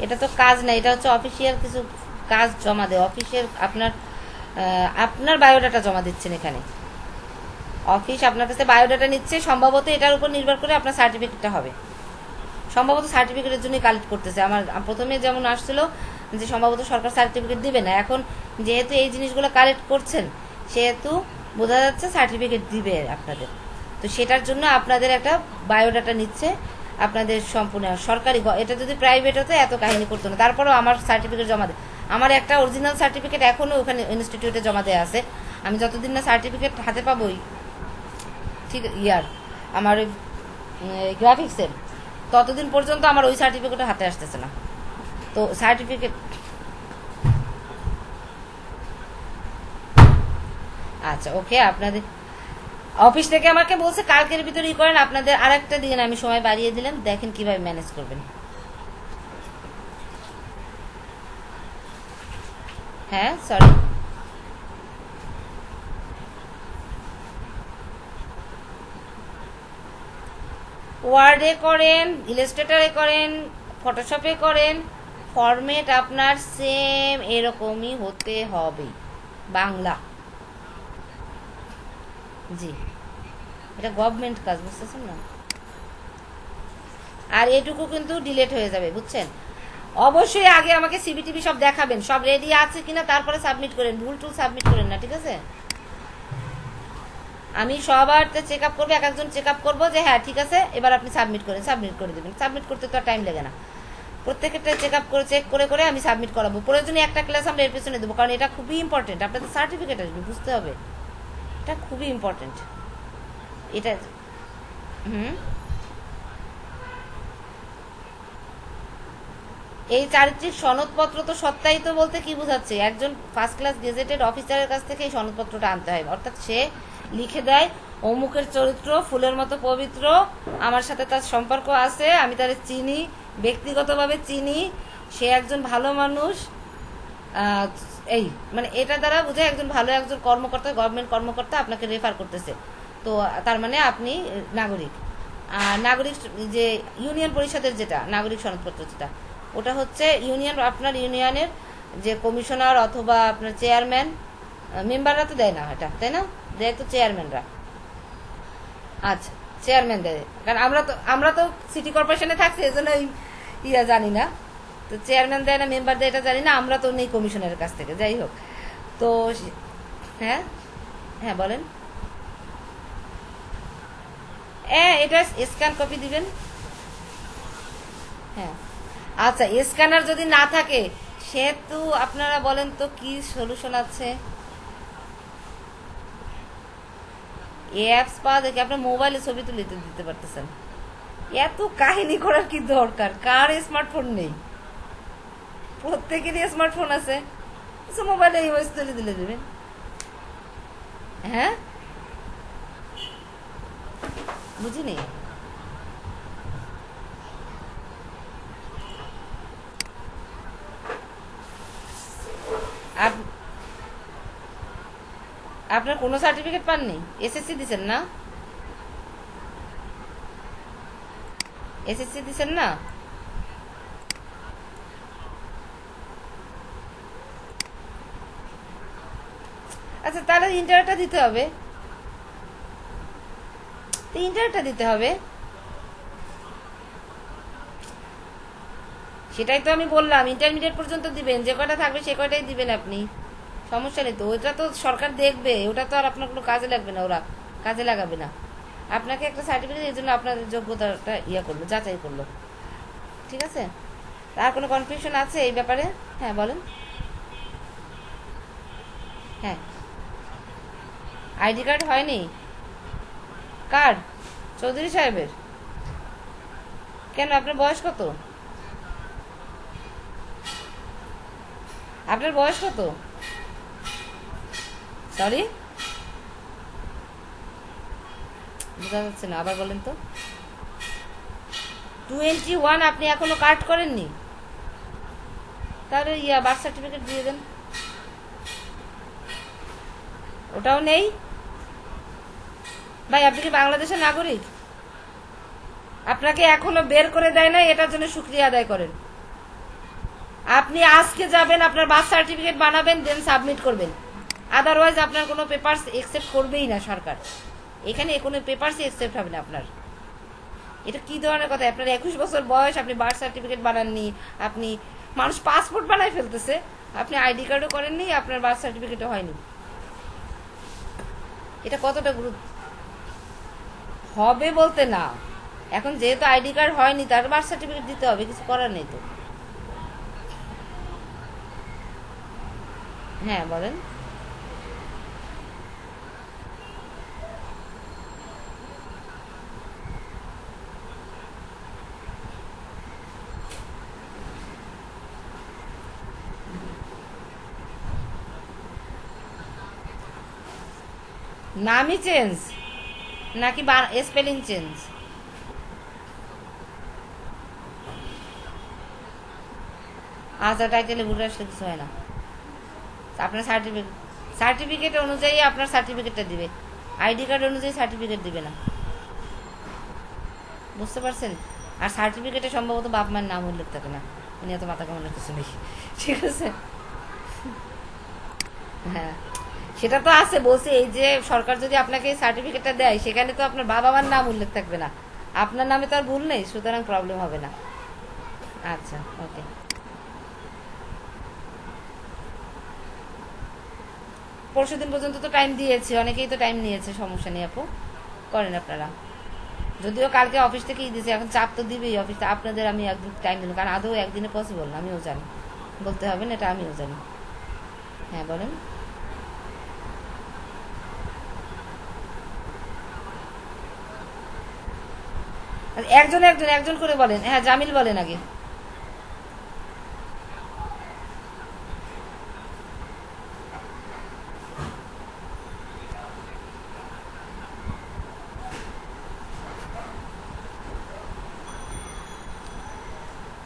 এটা তো কাজ না, এটা হচ্ছে অফিসিয়াল কিছু কাজ জমা দেয় অফিসের। আপনার আপনার বায়োডাটা জমা দিচ্ছেন এখানে, অফিস আপনার কাছে বায়োডাটা নিচ্ছে, সম্ভবত এটার উপর নির্ভর করে আপনার সার্টিফিকেটটা হবে। সম্ভবত সার্টিফিকেটের জন্যই কালেক্ট করতেছে। আমার প্রথমে যেমন আসছিল যে সম্ভবত সরকার সার্টিফিকেট দিবে না, এখন যেহেতু এই জিনিসগুলো কালেক্ট করছেন সেহেতু বোঝা যাচ্ছে সার্টিফিকেট দিবে আপনাদের। তো সেটার জন্য আপনাদের একটা বায়োডাটা নিচ্ছে, আপনাদের সম্পূর্ণ সরকারি। এটা যদি প্রাইভেট হতো এত কাহিনী করতো না। তারপরেও আমার সার্টিফিকেট জমা দেয়, আমার একটা অরিজিনাল সার্টিফিকেট এখনও ওখানে ইনস্টিটিউটে জমা দেওয়া আছে। আমি যতদিন না সার্টিফিকেট হাতে পাবোই, ঠিক ইয়ার আমার গ্রাফিক্সের, ততদিন পর্যন্ত আমার ওই সার্টিফিকেটটা হাতে আসতেছে না। তো সার্টিফিকেট, আচ্ছা ওকে, আপনাদের অফিস থেকে আমাকে বলছে কালকের ভিতরে ই করেন। আপনাদের আর একটা দিন আমি সময় বাড়িয়ে দিলাম, দেখেন কিভাবে ম্যানেজ করবেন। হ্যাঁ সরি, ওয়ার্ডে করেন, ইলাস্ট্রেটরে করেন, ফটোশপে করেন, ফরম্যাট আপনার সেম এরকমই হতে হবে। বাংলা, জি, এটা গভর্নমেন্ট কাজ, বুঝতেছেন না? আর এটুকু কিন্তু ডিলেট হয়ে যাবে, বুঝছেন? অবশ্যই আগে আমাকে সিবিটিভি সব দেখাবেন, সব রেডি আছে কিনা, তারপরে সাবমিট করেন। ভুল টুল সাবমিট করেন না, ঠিক আছে? আমি সবার চেক আপ করবো, এক একজন চেক আপ করবো যে হ্যাঁ ঠিক আছে, এবার আপনি সাবমিট করেন, সাবমিট করে দেবেন। সাবমিট করতে তো আর টাইম লাগে না। প্রত্যেকটা চেক আপ করে, চেক করে করে আমি সাবমিট করাবো। প্রয়োজনে একটা ক্লাস আমরা এর পেছনে দেবো, কারণ এটা খুবই ইম্পর্টেন্ট। আপনাদের সার্টিফিকেট আসবে, বুঝতে হবে, এটা খুবই ইম্পর্টেন্ট এটা। হুম, এই চারিত্রিক সনদপত্র তো সত্যায়িত বলতে কি বোঝাচ্ছে? একজন ফার্স্ট ক্লাস গেজেটেড অফিসারের কাছ থেকে এই সনদপত্রটা আনতে হয়, অর্থাৎ সে লিখে দেয় অমুকের চরিত্র ফুলের মতো পবিত্র, আমার সাথে তার সম্পর্ক আছে, আমি তার চিনি, ব্যক্তিগতভাবে চিনি, সে একজন ভালো মানুষ। এই মানে এটা দ্বারা বোঝায় একজন ভালো একজন কর্মকর্তা, গভর্নমেন্ট কর্মকর্তা আপনাকে রেফার করতেছে, তো তার মানে আপনি নাগরিক। আর নাগরিক যে ইউনিয়ন পরিষদের যেটা নাগরিক সনদপত্র, যেটা ওটা হচ্ছে ইউনিয়ন, আপনার ইউনিয়নের যে কমিশনার অথবা আপনার চেয়ারম্যান, মেম্বাররা তো দেয় না এটা, তাই না? দেয় তো চেয়ারম্যানরা। আচ্ছা, চেয়ারম্যান দেয়, কারণ আমরা তো সিটি কর্পোরেশনে থাকছি, এই জন্য ইয়া জানি না। তো চেয়ারম্যান দেয় না মেম্বার দেয় এটা জানি না, আমরা তো নেই কমিশনারের কাছ থেকে। যাই হোক, তো হ্যাঁ হ্যাঁ বলেন। এটা স্ক্যান কপি দিবেন। হ্যাঁ, আচ্ছা, স্ক্যানার যদি না থাকে সেহেতু আপনারা বলেন তো কি সলিউশন আছে? অ্যাপস পাওয়া দেখে আপনার মোবাইলে ছবি তুলে দিতে পারতেছেন। এত কাহিনী করার কি দরকার? কার স্মার্টফোন নেই? প্রত্যেকেরই স্মার্টফোন আছে, মোবাইলে ইমেজ তুলে দিলে দেবেন। হ্যাঁ, বুঝিনি। আপনার কোনো সার্টিফিকেট পাননি? এসএসসি দিছেন না? এসএসসি দিছেন না? আচ্ছা, তাহলে ইন্টারভিউটা দিতে হবে, ইন্টারভিউটা দিতে হবে। সেটাই তো আমি বললাম, ইন্টারমিডিয়েট পর্যন্ত দিবেন, যে কয়টা থাকবে সে কয়টাই দিবেন আপনি, সমস্যা নেই তো। ওইটা তো সরকার দেখবে, ওটা তো আর আপনার কোনো কাজে লাগবে না, ওরা কাজে লাগাবে না। আপনাকে একটা সার্টিফিকেট, এই জন্য আপনার যোগ্যতাটা ইয়া করলো, যাচাই করলো, ঠিক আছে? আর কোনো কনফিউশন আছে এই ব্যাপারে? হ্যাঁ বলেন। হ্যাঁ, আইডি কার্ড হয়নি? কার্ড চৌধুরী সাহেবের? কেন, আপনার বয়স কত? আপনার বয়স কত? সরি, বোঝা যাচ্ছে না, আবার বলেন তো। 21, আপনি এখনো কার্ড করেননি? তাহলে বার্থ সার্টিফিকেট দিয়ে দেন। ওটাও নেই? ভাই, আপনি কি বাংলাদেশের নাগরিক? আপনাকে এখনো বের করে দেয় না, এটার জন্য শুক্রিয়া আদায় করেন। আপনি আজকে যাবেন, আপনার বার্থ সার্টিফিকেট বানাবেন, দেন সাবমিট করবেন। আদারওয়াইজ আপনার কোনো পেপারস একসেপ্ট করবেই না সরকার। এখানে কোনো পেপারসই একসেপ্ট হবে না আপনার। এটা কি ধরনের কথা? আপনার 21 বছর বয়স, আপনি বার্থ সার্টিফিকেট বানাননি, আপনি মানুষ পাসপোর্ট বানাই ফেলতেছে, আপনি আইডি কার্ডও করেননি, আপনার বার্থ সার্টিফিকেটও হয়নি। এটা কতটা গুরুত্ব হবে বলতে না, এখন যেহেতু আইডি কার্ড হয়নি তার বার্থ সার্টিফিকেট দিতে হবে, কিছু করার নেই তো। হ্যাঁ বলেন। নামই চেঞ্জ নাকি স্পেলিং চেঞ্জ? আচ্ছা, টাইটেলে ভুল আসলে কিছু হয় না, আপনার সার্টিফিকেট অনুযায়ী আপনার সার্টিফিকেটটা দিবে, আইডি কার্ড অনুযায়ী সার্টিফিকেট দিবে না। বুঝতে পারছেন? আর সার্টিফিকেটে সম্ভবত বাপ মায়ের নাম উল্লেখ থাকে না, উনি এত মাথা কামানোর কিছু নেই। ঠিক আছে, হ্যাঁ সেটা তো আছে, বলছি এই যে সরকার যদি আপনাকে এই সার্টিফিকেটটা দেয় সেখানে তো আপনার বাবা মার নাম উল্লেখ থাকবে না, আপনার নামে তো আর ভুল নেই, সুতরাং প্রবলেম হবে না। আচ্ছা, ওকে। পরশুদিন পর্যন্ত তো টাইম দিয়েছি, অনেকেই তো টাইম নিয়েছে, সমস্যা নেই আপু, করেন আপনারা। যদিও কালকে অফিস থেকেই দিয়েছে, এখন চাপ তো দিবেই অফিস, আপনাদের আমি একদিন টাইম দিলাম, কারণ আদৌ একদিনে পসিবল না, আমিও জানি, বলতে হবে না এটা আমিও জানি। হ্যাঁ বলেন। একজন একজন একজন করে বলেন, হ্যাঁ জামিল বলেন আগে।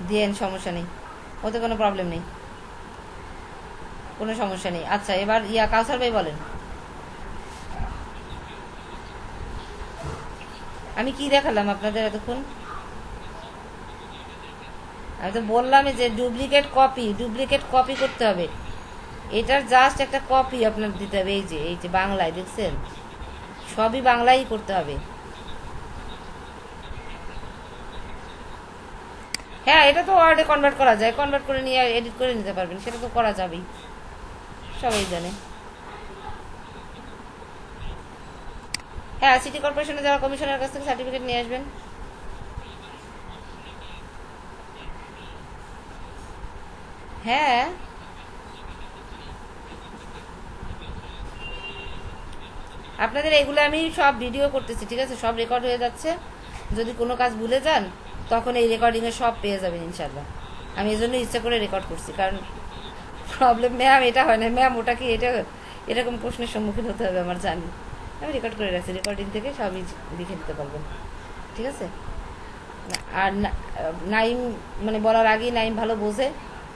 দিয়েন, সমস্যা নেই, ওতে কোনো প্রবলেম নেই, কোনো সমস্যা নেই। আচ্ছা এবার কাউসার ভাই বলেন। আমি কি দেখালাম আপনাদের এতক্ষণ? আমি তো বললামই যে ডুপ্লিকেট কপি, ডুপ্লিকেট কপি করতে হবে, এটার জাস্ট একটা কপি আপনার দিতে হবে, এই যে বাংলায় দেখছেন, সবই বাংলায় করতে হবে। হ্যাঁ এটা তো ওয়ার্ডে কনভার্ট করা যায়, কনভার্ট করে নিয়ে এডিট করে নিতে পারবেন, সেটা তো করা যাবেই, সবাই জানে। হ্যাঁ সিটি কর্পোরেশনে যাওয়া কমিশনের কাছ থেকে সার্টিফিকেট নিয়ে আসবেন। হ্যাঁ আপনাদের এগুলো আমি সব ভিডিও করতেছি, ঠিক আছে, সব রেকর্ড হয়ে যাচ্ছে, যদি কোনো কাজ ভুলে যান তখন এই রেকর্ডিংয়ে সব পেয়ে যাবেন ইনশাল্লাহ। আমি এই জন্য ইচ্ছা করে রেকর্ড করছি, কারণ প্রবলেম ম্যাম এটা হয় না, ম্যাম ওটা কি, এটা এরকম প্রশ্নের সম্মুখীন হতে হবে আমার জানি, আমি রেকর্ড করে রাখছি, রেকর্ডিং থেকে সবই লিখে দিতে পারবেন, ঠিক আছে। আর নাইম মানে বলার আগেই নাইম ভালো বোঝে,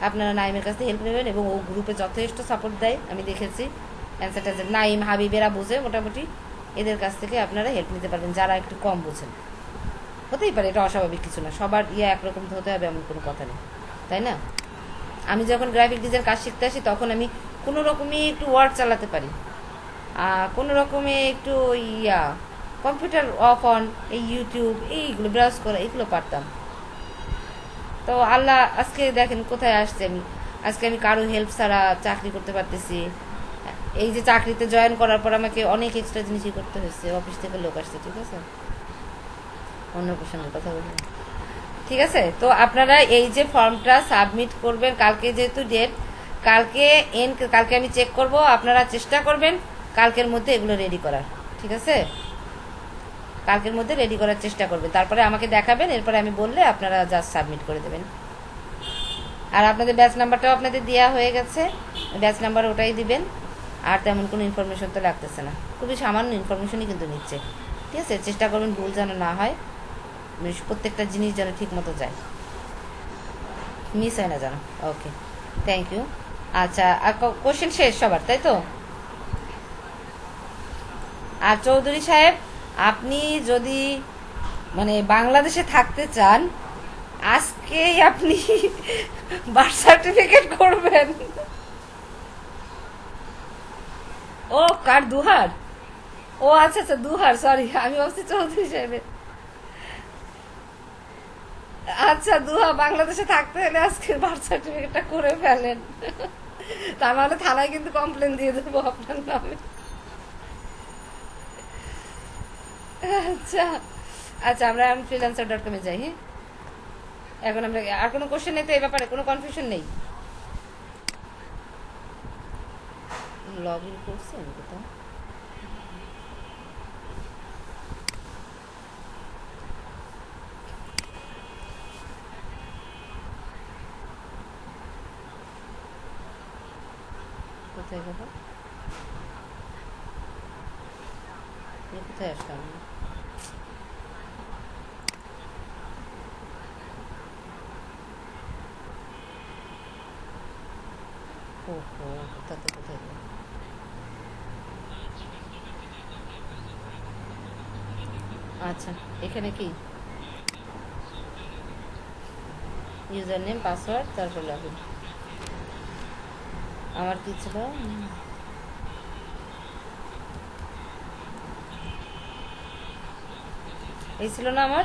আপনারা নাইমের কাছে হেল্প নেবেন, এবং ও গ্রুপে যথেষ্ট সাপোর্ট দেয়, আমি দেখেছি। অ্যান্সারটা নাইম হাবিবেরা বোঝে মোটামুটি, এদের কাছ থেকে আপনারা হেল্প নিতে পারবেন, যারা একটু কম বোঝেন। হতেই পারে, এটা অস্বাভাবিক কিছু না, সবার একরকম হতে হবে এমন কোনো কথা নেই, তাই না? আমি যখন গ্রাফিক ডিজাইন কাজ শিখতে আসি তখন আমি কোনো রকমই একটু ওয়ার্ড চালাতে পারি, কোনো রকমে একটু কম্পিউটার অফ অন, এই ইউটিউব এইগুলো ব্রাউজ করা এগুলো পারতাম। তো আল্লাহ আজকে দেখেন কোথায় আসছে, আমি আজকে আমি কারো হেল্প ছাড়া চাকরি করতে পারতেছি। এই যে চাকরিতে জয়েন করার পর আমাকে অনেক এক্সট্রা জিনিসই করতে হয়েছে, অফিস থেকে লোক আসছে, ঠিক আছে, অন্য প্রসঙ্গের কথা বলবেন, ঠিক আছে। তো আপনারা এই যে ফর্মটা সাবমিট করবেন, কালকে যেহেতু ডেট, কালকে আমি চেক করব, আপনারা চেষ্টা করবেন কালকের মধ্যে এগুলো রেডি করার, ঠিক আছে, কালকের মধ্যে রেডি করার চেষ্টা করবেন, তারপরে আমাকে দেখাবেন, এরপরে আমি বললে আপনারা জাস্ট সাবমিট করে দেবেন। আর আপনাদের ব্যাচ নাম্বারটাও আপনাদের দেওয়া হয়ে গেছে, ব্যাচ নাম্বার ওটাই দিবেন। আর তেমন কোনো ইনফরমেশন তো লাগতেছে না, খুবই সামান্য ইনফরমেশনই কিন্তু নিচ্ছে, ঠিক আছে, চেষ্টা করবেন ভুল যেন না হয়, প্রত্যেকটা জিনিস যেন ঠিক মতো যায়, মিস হয় না যেন। ওকে, থ্যাংক ইউ। আচ্ছা, আর কোশ্চেন শেষ সবার, তাই তো? আর চৌধুরী সাহেব, আপনি যদি মানে বাংলাদেশে থাকতে চান, আজকেই আপনি বার্থ সার্টিফিকেট করবেন। ও কার দুহার? ও আচ্ছা আচ্ছা, দুহার, সরি, আমি ভাবছি চৌধুরী সাহেবের। আচ্ছা দুহা, বাংলাদেশে থাকতে হলে আজকে বার্থ সার্টিফিকেটটা করে ফেলেন, তা নাহলে থানায় কিন্তু কমপ্লেন দিয়ে দেবো আপনার নামে। আচ্ছা আচ্ছা, আমরা freelancer.com যাই, হ্যাঁ। এখন আমরা আর কোনো কোশ্চেন নেই তো, এই ব্যাপারে কোনো কনফিউশন নেই। লগ ইন করছি আমি কোথাও, কোথায় গেল, কোথায় আসলাম? ওহো, কোথাতে কোথায় গেল? আচ্ছা, এখানে কি ইউজার নেম পাসওয়ার্ড তারপর লগইন। আমার কি ছিল, এই ছিল না আমার,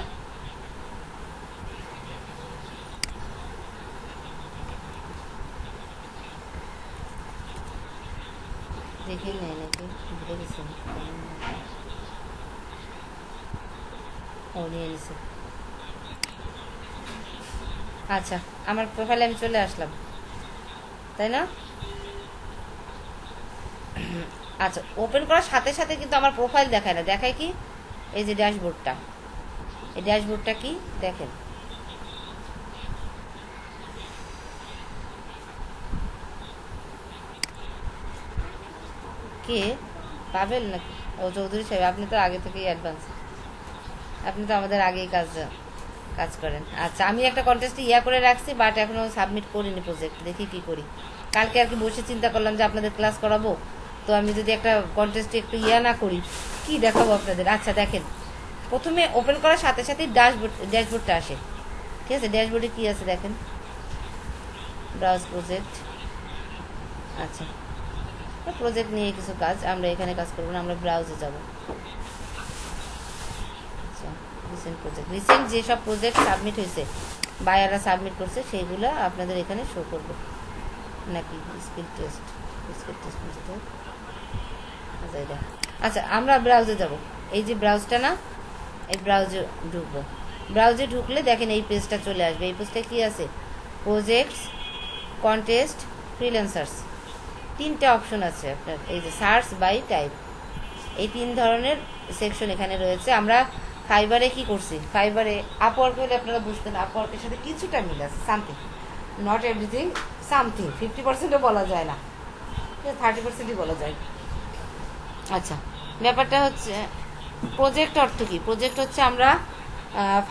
দেখে নেই নাকি ভুলে গেছি, ও নিয়ে নিছে। আচ্ছা আমার প্রোফাইলে আমি চলে আসলাম, তাই না? আচ্ছা ওপেন করার সাথে সাথে কিন্তু আমার প্রোফাইল দেখায় না, দেখায় কি এই যে ড্যাশবোর্ডটা, এই ড্যাশবোর্ডটা কি দেখেন, কে পাবেল নাকি? ও চৌধুরী সাহেব, আপনি তো আগে থেকেই অ্যাডভান্স, আপনি তো আমাদের আগেই কাজ কাজ করেন। আচ্ছা আমি একটা কন্টেস্টে করে রাখছি, বাট এখনো সাবমিট করিনি প্রজেক্ট, দেখি কি করি। কালকে আর কি বসে চিন্তা করলাম যে আপনাদের ক্লাস করাবো, তো আমি যদি একটা কন্টেস্টে একটু না করি, কি দেখাবো আপনাদের। আচ্ছা দেখেন, প্রথমে ওপেন করার সাথে সাথে ড্যাশবোর্ডটা আসে, ঠিক আছে? ড্যাশবোর্ডে কি আছে দেখেন, ব্রাউজ প্রজেক্ট। আচ্ছা প্রজেক্ট নিয়ে কিছু কাজ, আমরা এখানে কাজ করবো না, আমরা ব্রাউজে যাব। আচ্ছা রিসেন্ট প্রজেক্ট, রিসেন্ট যেসব প্রজেক্ট সাবমিট হয়েছে, বায়াররা সাবমিট করছে, সেইগুলো আপনাদের এখানে শো করবে নাকি। স্কিল টেস্ট, আচ্ছা এটা, আচ্ছা আমরা ব্রাউজে যাব, এই যে ব্রাউজটা না, এই ব্রাউজে ঢুকবো। ব্রাউজে ঢুকলে দেখেন এই পেজটা চলে আসবে। এই পেজটা কি আছে, প্রজেক্টস, কন্টেস্ট, ফ্রিল্যান্সার্স, তিনটা অপশন আছে আপনার। এই যে সার্চ বাই টাইপ, এই তিন ধরনের সেকশন এখানে রয়েছে। আমরা ফাইবারে কি করছি, ফাইবারে আপওয়ার্ক হলে আপনারা বুঝতেন, আপওয়ার্কের সাথে কিছুটা মিল আছে, সামথিং, নট এভরিথিং, সামথিং, 50%ও বলা যায় না, 30%ই বলা যায়। আচ্ছা ব্যাপারটা হচ্ছে প্রজেক্ট অর্থ কি, প্রজেক্ট হচ্ছে আমরা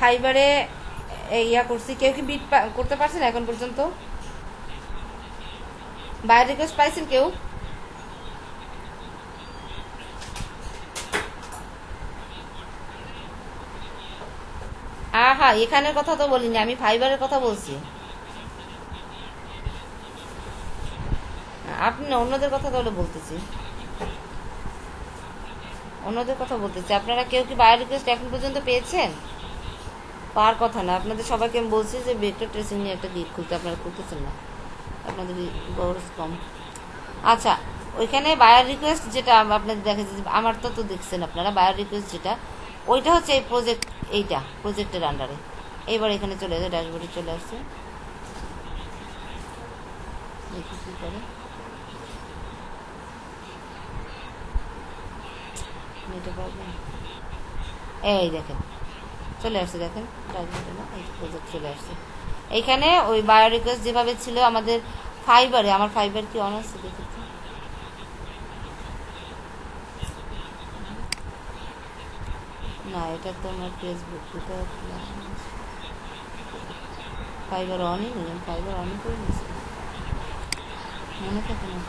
ফাইবারে করছি। কেউ কি বিট করতে পারছেন এখন পর্যন্ত? বায়ার রিকোয়েস্ট পাইছেন কেউ? হ্যাঁ এখানের কথা তো বলিনি, আমি ফাইবারের কথা বলছি। আপনি না অন্যদের কথা তাহলে বলতেছি, অন্যদের কথা বলতেছি। আপনারা কেউ কি বায়ার রিকোয়েস্ট এখন পর্যন্ত পেয়েছেন? পাওয়ার কথা না, আপনাদের সবাইকে আমি বলছি যে ভেক্টর ট্রেসিং নিয়ে একটা গিগ খুলতে, আপনারা খুলতেছেন না, আপনাদের বয়স কম। আচ্ছা ওইখানে বায়ার রিকোয়েস্ট যেটা আপনাদের দেখা যাচ্ছে, আমার তো দেখছেন আপনারা, বায়ার রিকোয়েস্ট যেটা, ওইটা হচ্ছে এই প্রজেক্ট, এইটা প্রজেক্টের আন্ডারে। এইবার এখানে চলে আসে, ড্যাশবোর্ডে চলে আসছে, দেখি কি করে। এই দেখেন চলে আসছে, দেখেন ড্যাশবোর্ডে না, এই প্রজেক্ট চলে আসছে। এইখানে ওই বায়ার রিকোয়েস্ট যেভাবে ছিল আমাদের ফাইবারে, আমার ফাইবার কি অন আছে দেখি তো, না এটা তো আমার ফেসবুক, ফাইবার অনই নেই, আমি ফাইবার অনই করে নিয়েছি, মনে থাকে না।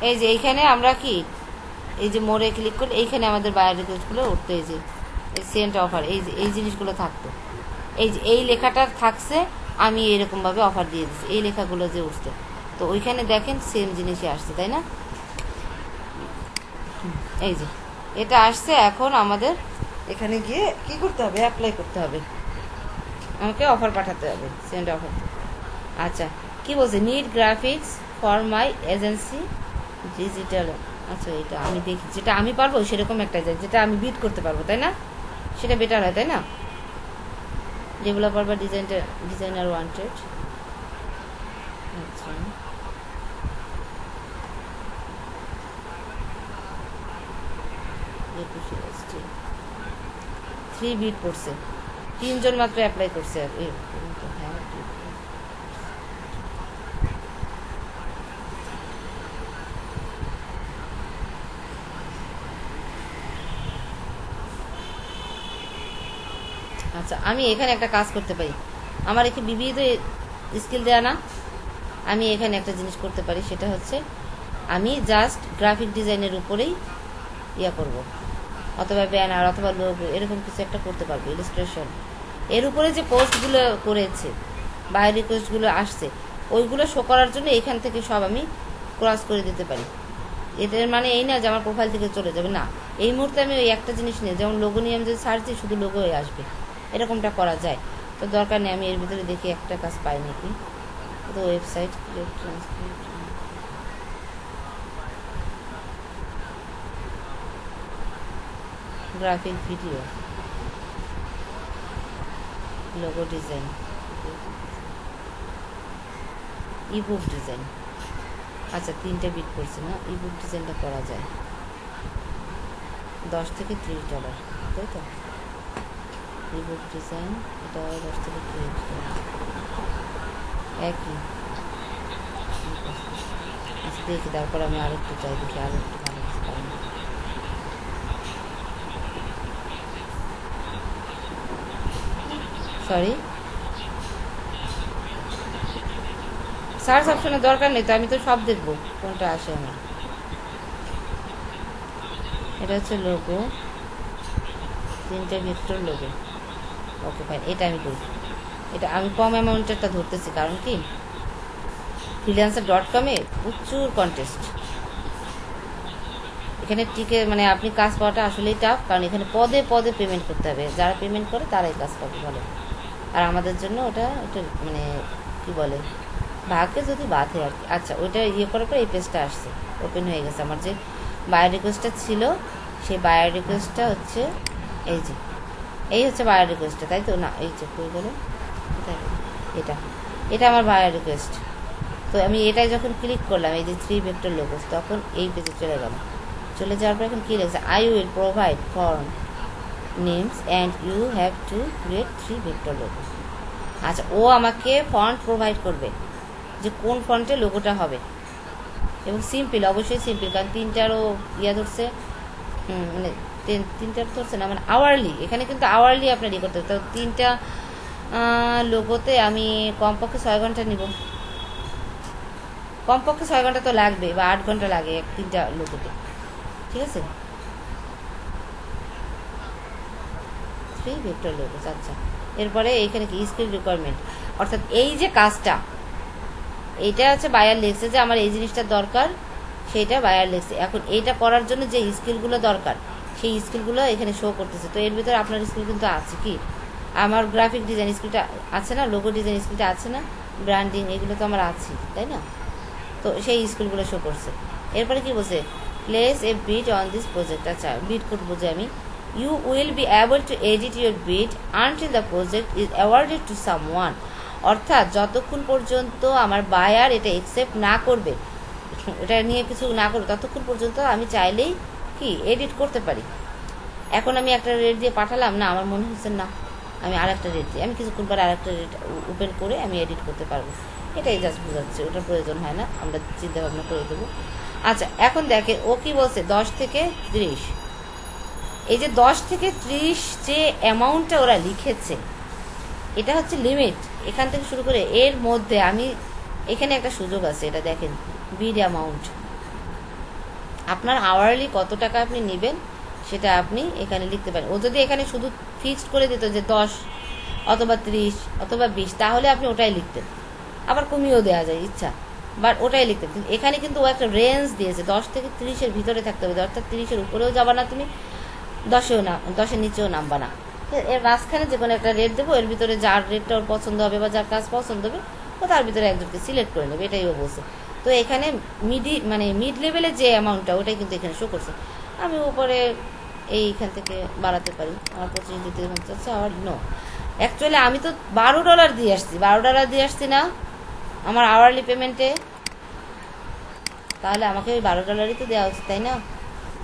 এই যে এইখানে আমরা কি, এই যে মোড়ে ক্লিক করলে এইখানে আমাদের বায়ার রিকোয়েস্টগুলো উঠতো, এই যে সেন্ট অফার, এই যে এই জিনিসগুলো থাকতো, এই যে এই লেখাটা থাকছে, আমি এরকমভাবে অফার দিয়ে দিচ্ছি, এই লেখাগুলো যে উঠছে, তো ওইখানে দেখেন সেম জিনিসই আসছে, তাই না? এই যে এটা আসছে, এখন আমাদের এখানে গিয়ে কি করতে হবে, অ্যাপ্লাই করতে হবে, আমাকে অফার পাঠাতে হবে, সেন্ড অফার। আচ্ছা কি বলছে, need graphics for my agency digital. আচ্ছা এটা আমি দেখি, যেটা আমি পারবো সেরকম একটা, যেটা আমি বিট করতে পারবো, তাই না? সেটা বেটার হয়, তাই না? ডেভেলপার বা ডিজাইনার ওয়ান্টেড। আচ্ছা 3 বিট পড়ছে, 3 জন মাত্র অ্যাপ্লাই করছে। হ্যাঁ আচ্ছা আমি এখানে একটা কাজ করতে পারি, আমার এখানে বিবিএ তো স্কিল দেয়া না, আমি এখানে একটা জিনিস করতে পারি, সেটা হচ্ছে আমি জাস্ট গ্রাফিক ডিজাইনের উপরেই ইয়া করব, অথবা ব্যানার অথবা লোগো এরকম কিছু একটা করতে পারবো, ইলাস্ট্রেশন। এর উপরে যে পোস্টগুলো করেছে, বাই রিকোয়েস্টগুলো আসছে, ওইগুলো শো করার জন্য এখান থেকে সব আমি ক্রস করে দিতে পারি। এটার মানে এই না যে আমার প্রোফাইল থেকে চলে যাবে, না। এই মুহূর্তে আমি ওই একটা জিনিস নিয়ে, যেমন লোগো নিয়ে আমি যদি সার্চ দিই শুধু লোগো হয়ে আসবে, এরকমটা করা যায়। তো দরকার নেই, আমি এর ভিতরে দেখি একটা কাজ পাই নাকি। তো website graphic video, logo design, ebook design. আচ্ছা 3টে বিট করছে না, ইবুক ডিজাইনটা করা যায় $10 থেকে $30, তাই তো? ইবুক ডিজাইন এটা $10 থেকে $30 একই। আচ্ছা দেখি, তারপর আমি আরেকটু চাই, দেখি আরেকটু ভালো কিছু পাই না। সরি, সার্চ অপশনের দরকার নেই তো, আমি তো সব দেখবো কোনটা আসে আমার। এটা হচ্ছে লোগো, 3টে ভেক্টর লোগো। ওকে ফাইন, এটা আমি করি। এটা আমি কম অ্যামাউন্টেরটা ধরতেছি, কারণ কি freelancer.com-এ প্রচুর কন্টেস্ট। এখানে টিকে মানে আপনি কাজ পাওয়াটা আসলেই টাফ, কারণ এখানে পদে পদে পেমেন্ট করতে হবে, যারা পেমেন্ট করে তারাই কাজ পাবে ভালো। আর আমাদের জন্য ওটা ওটা মানে কি বলে, ভাগ্যে যদি বাধে আর কি। আচ্ছা ওইটা ইয়ে করার পর এই পেজটা আসছে, ওপেন হয়ে গেছে। আমার যে বায়ো রিকোয়েস্টটা ছিল, সেই বায়ো রিকোয়েস্টটা হচ্ছে এই যে, এই হচ্ছে বায়ো রিকোয়েস্টটা, তাই তো? না, এই যে কই গেল এটা, এটা আমার বায়ো রিকোয়েস্ট। তো আমি এটাই যখন ক্লিক করলাম, এই যে 3 ভেক্টর লোগোস, তখন এই পেজে চলে গেল। চলে যাওয়ার পর এখন কী লেগেছে, I will provide form names and you have to create 3 vector logo. আচ্ছা ও আমাকে ফন্ট প্রোভাইড করবে যে কোন ফন্টে লোগোটা হবে, এবং সিম্পল, অবশ্যই সিম্পল, কারণ 3টারও ইয়া ধরছে, মানে 3টার ধরছে না, মানে আওয়ারলি। এখানে কিন্তু আওয়ারলি আপনার ইয়ে করতে হবে। তো 3টা লোগোতে আমি কমপক্ষে 6 ঘন্টা নিব, কমপক্ষে 6 ঘন্টা তো লাগবে, বা 8 ঘন্টা লাগে 3টা লোগোতে, ঠিক আছে? 3 ভেক্টর লোগোস। আচ্ছা এরপরে এইখানে কি স্কিল রিকোয়ারমেন্ট, অর্থাৎ এই যে কাজটা, এইটা হচ্ছে বায়ার লিখছে যে আমার এই জিনিসটা দরকার, সেইটা বায়ার লিখছে। এখন এইটা করার জন্য যে স্কিলগুলো দরকার, সেই স্কিলগুলো এখানে শো করতেছে। তো এর ভিতরে আপনার স্কিল কিন্তু আছে কি, আমার গ্রাফিক ডিজাইন স্কিলটা আছে না, লোগো ডিজাইন স্কিলটা আছে না, ব্র্যান্ডিং এগুলো তো আমার আছে, তাই না? তো সেই স্কিলগুলো শো করছে। এরপরে কি বলছে, place a bid on this project. আচ্ছা বিট করবো যে আমি, you will be able to edit your bid until the project is awarded to someone. অর্থাৎ যতক্ষণ পর্যন্ত আমার বায়ার এটা অ্যাকসেপ্ট না করবে, এটা নিয়ে কিছু না করবে, ততক্ষণ পর্যন্ত আমি চাইলেই কি এডিট করতে পারি। এখন আমি একটা রেট দিয়ে পাঠালাম না, আমার মনে হচ্ছে না, আমি আরেকটা রেট দিই, আমি কিছুক্ষণ পরে আরেকটা রেট ওপেন করে আমি এডিট করতে পারবো। এটাই জাস্ট বোঝাচ্ছে, ওটার প্রয়োজন হয় না, আমরা চিন্তা ভাবনা করে দেবো। আচ্ছা এখন দেখে ও কি বলছে, 10 থেকে 30। এই যে 10 থেকে 30 যে অ্যামাউন্টটা ওরা লিখেছে, এটা হচ্ছে লিমিট। এখান থেকে শুরু করে এর মধ্যে আমি, এখানে একটা সুযোগ আছে, এটা দেখেন, বিড অ্যামাউন্ট। আপনার আওয়ারলি কত টাকা আপনি নেবেন সেটা আপনি এখানে লিখতে পারেন। ও যদি এখানে শুধু ফিক্সড করে দিত যে 10 অথবা 30 অথবা 20, তাহলে আপনি ওটাই লিখতেন, আবার কমিয়েও দেওয়া যায় ইচ্ছা, বাট ওটাই লিখতেন। কিন্তু এখানে কিন্তু ও একটা রেঞ্জ দিয়েছে, 10 থেকে 30-এর ভিতরে থাকতে হবে, অর্থাৎ 30-এর উপরেও যাবা না তুমি, 10-এও না, 10-এর নিচেও নামবা না। এর মাঝখানে যে কোনো একটা রেট দেবো, এর ভিতরে যার রেটটা ওর পছন্দ হবে বা যার কাজ পছন্দ হবে, ও তার ভিতরে একজনকে সিলেক্ট করে নেবে, এটাই ও বলছে। তো এখানে মিড লেভেলের যে অ্যামাউন্টটা, ওটাই কিন্তু এখানে শো করছে। আমি উপরে এইখান থেকে বাড়াতে পারি, আমার 25 দিতে চাচ্ছে, আর নো, অ্যাকচুয়ালি আমি তো $12 দিয়ে আসছি, $12 দিয়ে আসছি না আমার আওয়ারলি পেমেন্টে, তাহলে আমাকে ওই $12 তো দেওয়া উচিত, তাই না?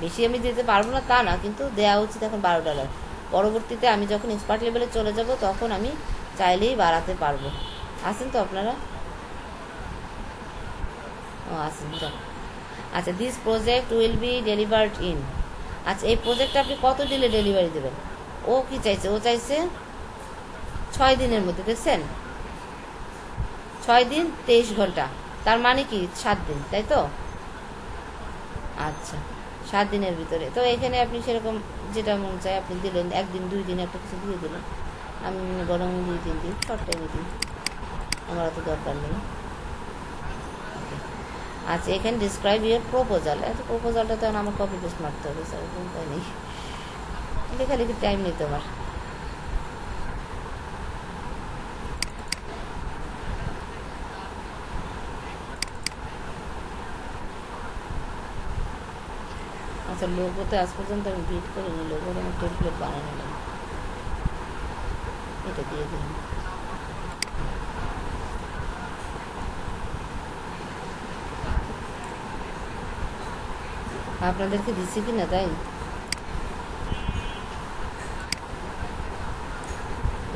বেশি আমি দিতে পারবো না তা না, কিন্তু দেওয়া উচিত এখন $12। পরবর্তীতে আমি যখন এক্সপার্ট লেভেলে চলে যাব, তখন আমি চাইলেই বাড়াতে পারবো। আসেন তো আপনারা? ও আসেন, আচ্ছা this project will be delivered in. আচ্ছা এই প্রজেক্টটা আপনি কত দিলে ডেলিভারি দেবেন? ও কি চাইছে, ও চাইছে 6 দিনের মধ্যে। দেখছেন, 6 দিন 23 ঘন্টা। তার মানে কি 7 দিন, তাই তো? আচ্ছা, 7 দিনের ভিতরে তো এখানে আপনি সেরকম যেটা মন চায় আপনি দিলেন, 1 দিন 2 দিন একটা কিছু দিয়ে দিলেন। আমি বরং 2-3 দিন, শর্ট টাইমে দিই, আমার অত দরকার নেই। আচ্ছা, এখানে ডিসক্রাইব ইউর প্রপোজাল। এত প্রপোজালটা তো আমার কপি পেস্ট মারতে হবে, স্যার কোনো উপায় নেই, লেখালেখি টাইম নেই তোমার। আচ্ছা, লোগোতে আজ পর্যন্ত আমি বিট করিনি, লোগোর আমি টেমপ্লেট বানিয়ে নিলাম, এটা দিয়ে দিলাম। আপনাদেরকে দিচ্ছি কি না তাই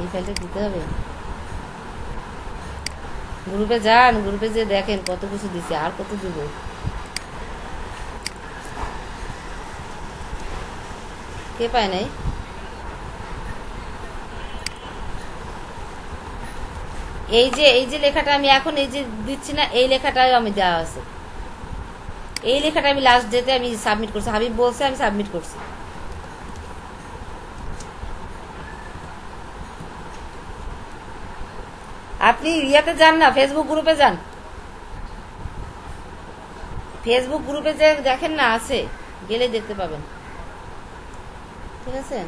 এই ফাইলটা দিতে হবে। গ্রুপে যান, গ্রুপে যে দেখেন কত কিছু দিছে, আর কত দিব। কে পায় নাই? এই যে লেখাটা আমি এখন এই যে দিচ্ছি না, এই লেখাটাও আমি দেওয়া আছে। এই লেখাটা আমি লাস্ট ডেতে আমি সাবমিট করছি, হাবিব বলছে আমি সাবমিট করছি। আপনি ইয়াতে যান না, ফেসবুক গ্রুপে যান, ফেসবুক গ্রুপে যে দেখেন না আছে, গেলে দেখতে পাবেন। ঠিক আছে,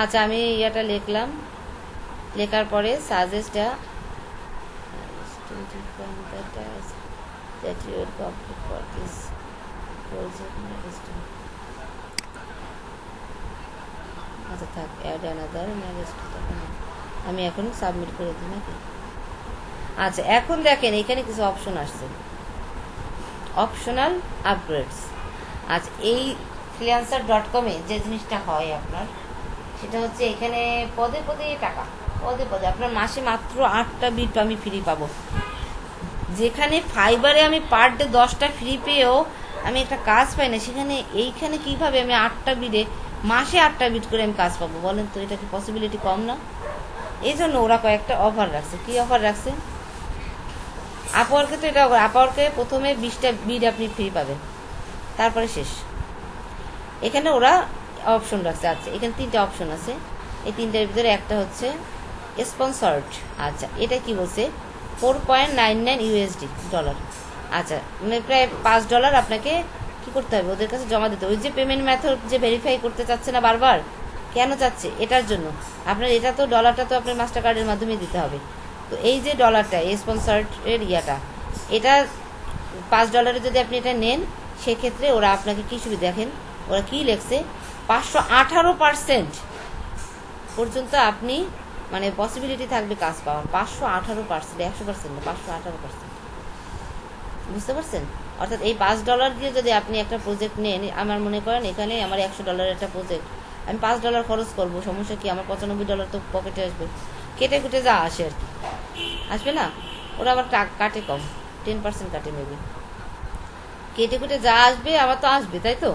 আচ্ছা আমি ইয়াটা লিখলাম, লেখার পরে সাজেস্টটা that you are complete for this project milestone. আচ্ছা থাক, অ্যাড অ্যানাদার milestone, আমি এখন সাবমিট করে দিই নাকি? আচ্ছা, এখন দেখেন এখানে কিছু অপশন আসছে, অপশনাল আপগ্রেডস। আচ্ছা, এই freelancer.com-এ যে জিনিসটা হয় আপনার, সেটা হচ্ছে এখানে পদে পদে টাকা, পদে পদে আপনার মাসে মাত্র 8টা বিট আমি ফ্রি পাবো। যেখানে ফাইবারে আমি পার ডে 10টা ফ্রি পেয়েও আমি একটা কাজ পাই না, সেখানে এইখানে কিভাবে আমি 8টা বিটে মাসে 8টা বিট করে আমি কাজ পাবো বলেন তো? এটা কি পসিবিলিটি কম না? এই জন্য ওরা কয়েকটা অফার রাখছে। কি অফার রাখছে? আপওয়ার্কে তো এটা, আপওয়ার্কে প্রথমে 20টা বিট আপনি ফ্রি পাবেন, তারপরে শেষ। এখানে ওরা অপশন রাখছে। আচ্ছা, এখানে 3টা অপশন আছে, এই 3টার ভিতরে একটা হচ্ছে স্পন্সর্ড। আচ্ছা, এটা কি বলছে? 4.99 ইউএসডি ডলার। আচ্ছা, মানে প্রায় $5 আপনাকে কি করতে হবে, ওদের কাছে জমা দিতে হবে। ওই যে পেমেন্ট মেথড যে ভেরিফাই করতে চাচ্ছে না বারবার, কেন চাচ্ছে? এটার জন্য আপনার, এটা তো ডলারটা তো আপনার মাস্টার কার্ডের মাধ্যমে দিতে হবে। তো এই যে ডলারটা স্পন্সর্ডের ইয়াটা, এটা $5 যদি আপনি এটা নেন, সেক্ষেত্রে ওরা আপনাকে কি সুবিধা দেখেন, ওরা কি লেখছে, 518% পর্যন্ত আপনি মানে পসিবিলিটি থাকবে কাজ পাওয়ার। 518%, 100% না, 518%। বুঝতে পারছেন? অর্থাৎ এই $5 দিয়ে যদি আপনি একটা প্রজেক্ট নেন, আমার মনে করেন এখানে আমার $100 একটা প্রজেক্ট, আমি $5 খরচ করবো, সমস্যা কি? আমার $95 তো পকেটে আসবে, কেটে কুটে যা আসে আর কি, আসবে না? ওরা আবার কাটে কম, 10% কাটে নেবে, কেটে কুটে যা আসবে আবার তো আসবে, তাই তো?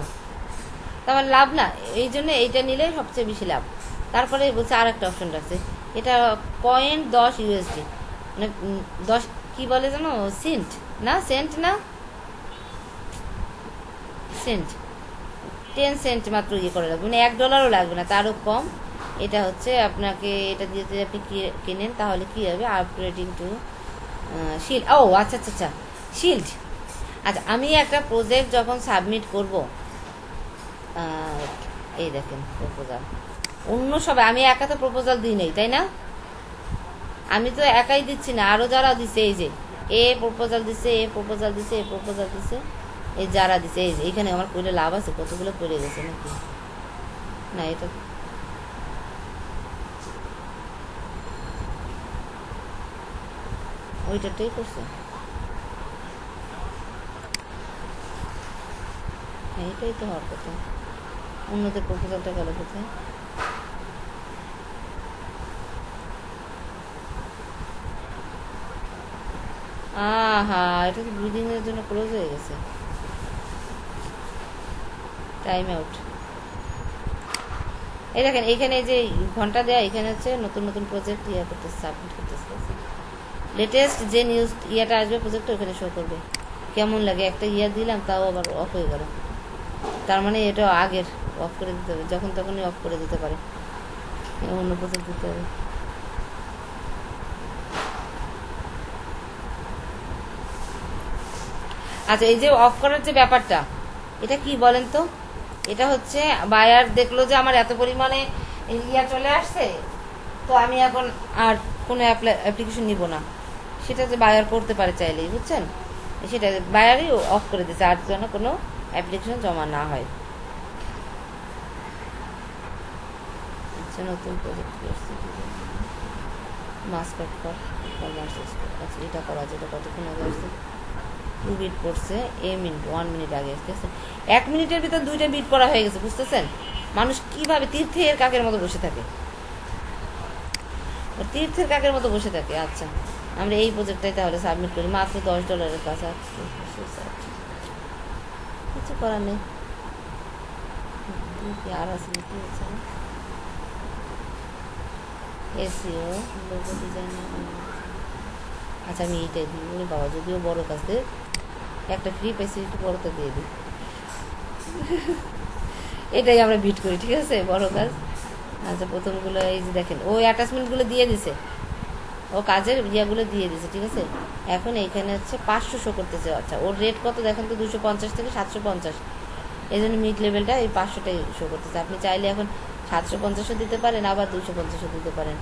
আমার লাভ না, এই জন্য এইটা নিলে সবচেয়ে বেশি লাভ। তারপরে বলছে আর একটা অপশন রাখছে, এটা 0.10 ইউএসডি, মানে 10 কি বলে জানো, সেন্ট না, সেন্ট না, সেন্ট, 10 সেন্ট মাত্র ইয়ে করে লাগবে, মানে $1 লাগবে না, তারও কম। এটা হচ্ছে আপনাকে, এটা দিয়ে যদি আপনি কেনেন তাহলে কি হবে, আপগ্রেডিং টু শিল্ড। ও আচ্ছা আচ্ছা আচ্ছা, শিল্ড। আচ্ছা, আমি একটা প্রজেক্ট যখন সাবমিট করব, এই দেখেন প্রপোজাল, অন্য সবাই, আমি একা তো প্রপোজাল দিই নাই, তাই না? আমি তো একাই দিচ্ছি না, আরো যারা দিছে, এই যে এ প্রপোজাল দিছে, এ প্রপোজাল দিছে, এ প্রপোজাল দিছে, এই যারা দিছে, এই যে এখানে আমার করলে লাভ আছে, কতগুলো পড়ে গেছে নাকি? না, এটা ওইটাতেই করছে, হ্যাঁ এটাই তো হওয়ার কথা। অন্যদের প্রপোজালটা গেল কোথায়? হা, এটা তো 2 দিনের জন্য ক্লোজ হয়ে গেছে, টাইম আউট। এই দেখেন এইখানে যে ঘন্টা দেয়া, এখানে হচ্ছে নতুন নতুন প্রজেক্ট ইয়ে করতেছে, সাবমিট করতেছে, লেটেস্ট যে নিউজ ইয়াটা আসবে প্রজেক্টটা ওখানে শো করবে। কেমন লাগে, একটা ইয়া দিলাম তাও আবার অফ হয়ে গেল, তার মানে এটা আগের, অফ করে দিতে হবে, যখন তখনই অফ করে দিতে পারে, অন্য প্রজেক্ট দিতে হবে। আচ্ছা, এই যে অফ করার যে ব্যাপারটা, এটা কি বলেন তো? এটা হচ্ছে বায়ার দেখলো যে আমার এত পরিমাণে ইয়া চলে আসছে, তো আমি এখন আর কোনো অ্যাপ্লিকেশন নিব না, সেটা যে বায়ার করতে পারে চাইলেই, বুঝছেন? সেটা বায়ারই অফ করে দিচ্ছে, আর যেন কোনো অ্যাপ্লিকেশন জমা না হয়। আচ্ছা, নতুন প্রজেক্ট করছি, মাস্কাট ফর কমার্স। আচ্ছা, এটা করা আছে, এটা কতক্ষণ আগে আসছে? 2 বিট পড়ছে, মিনিট 1 মিনিট আগে, ঠিক আছে? 1 মিনিটের ভিতর 2টা বিট পড়া হয়ে গেছে, বুঝতেছেন? মানুষ কিভাবে তীর্থের কাকের মতো বসে থাকে, তীর্থের কাকের মতো বসে থাকে। আচ্ছা, আমরা এই প্রজেক্টটাই তাহলে সাবমিট করি, মাত্র $10 কাজ। কিছু করার নেই, আর আছে কি হচ্ছে না, এসিও লোগো ডিজাইন। আচ্ছা, আমি এইটাই দিই, ওরে বাবা, যদিও বড় কাজ দিয়ে একটা ফ্রি পেয়েছি, একটু বড়টা দিয়ে দিই। এটাই আমরা বিট করি, ঠিক আছে, বড় কাজ। আচ্ছা, প্রথমগুলো এই যে দেখেন, ও অ্যাটাচমেন্টগুলো দিয়ে দিছে, ও কাজের ইয়েগুলো দিয়ে দিছে, ঠিক আছে। এখন এইখানে হচ্ছে 500 শো করতেছে। আচ্ছা, ওর রেট কত দেখেন তো, 250 থেকে 750, এই জন্য মিড লেভেলটা এই 500টাই শো করতেছে। আপনি চাইলে এখন 750ও দিতে পারেন, আবার 250ও দিতে পারেন।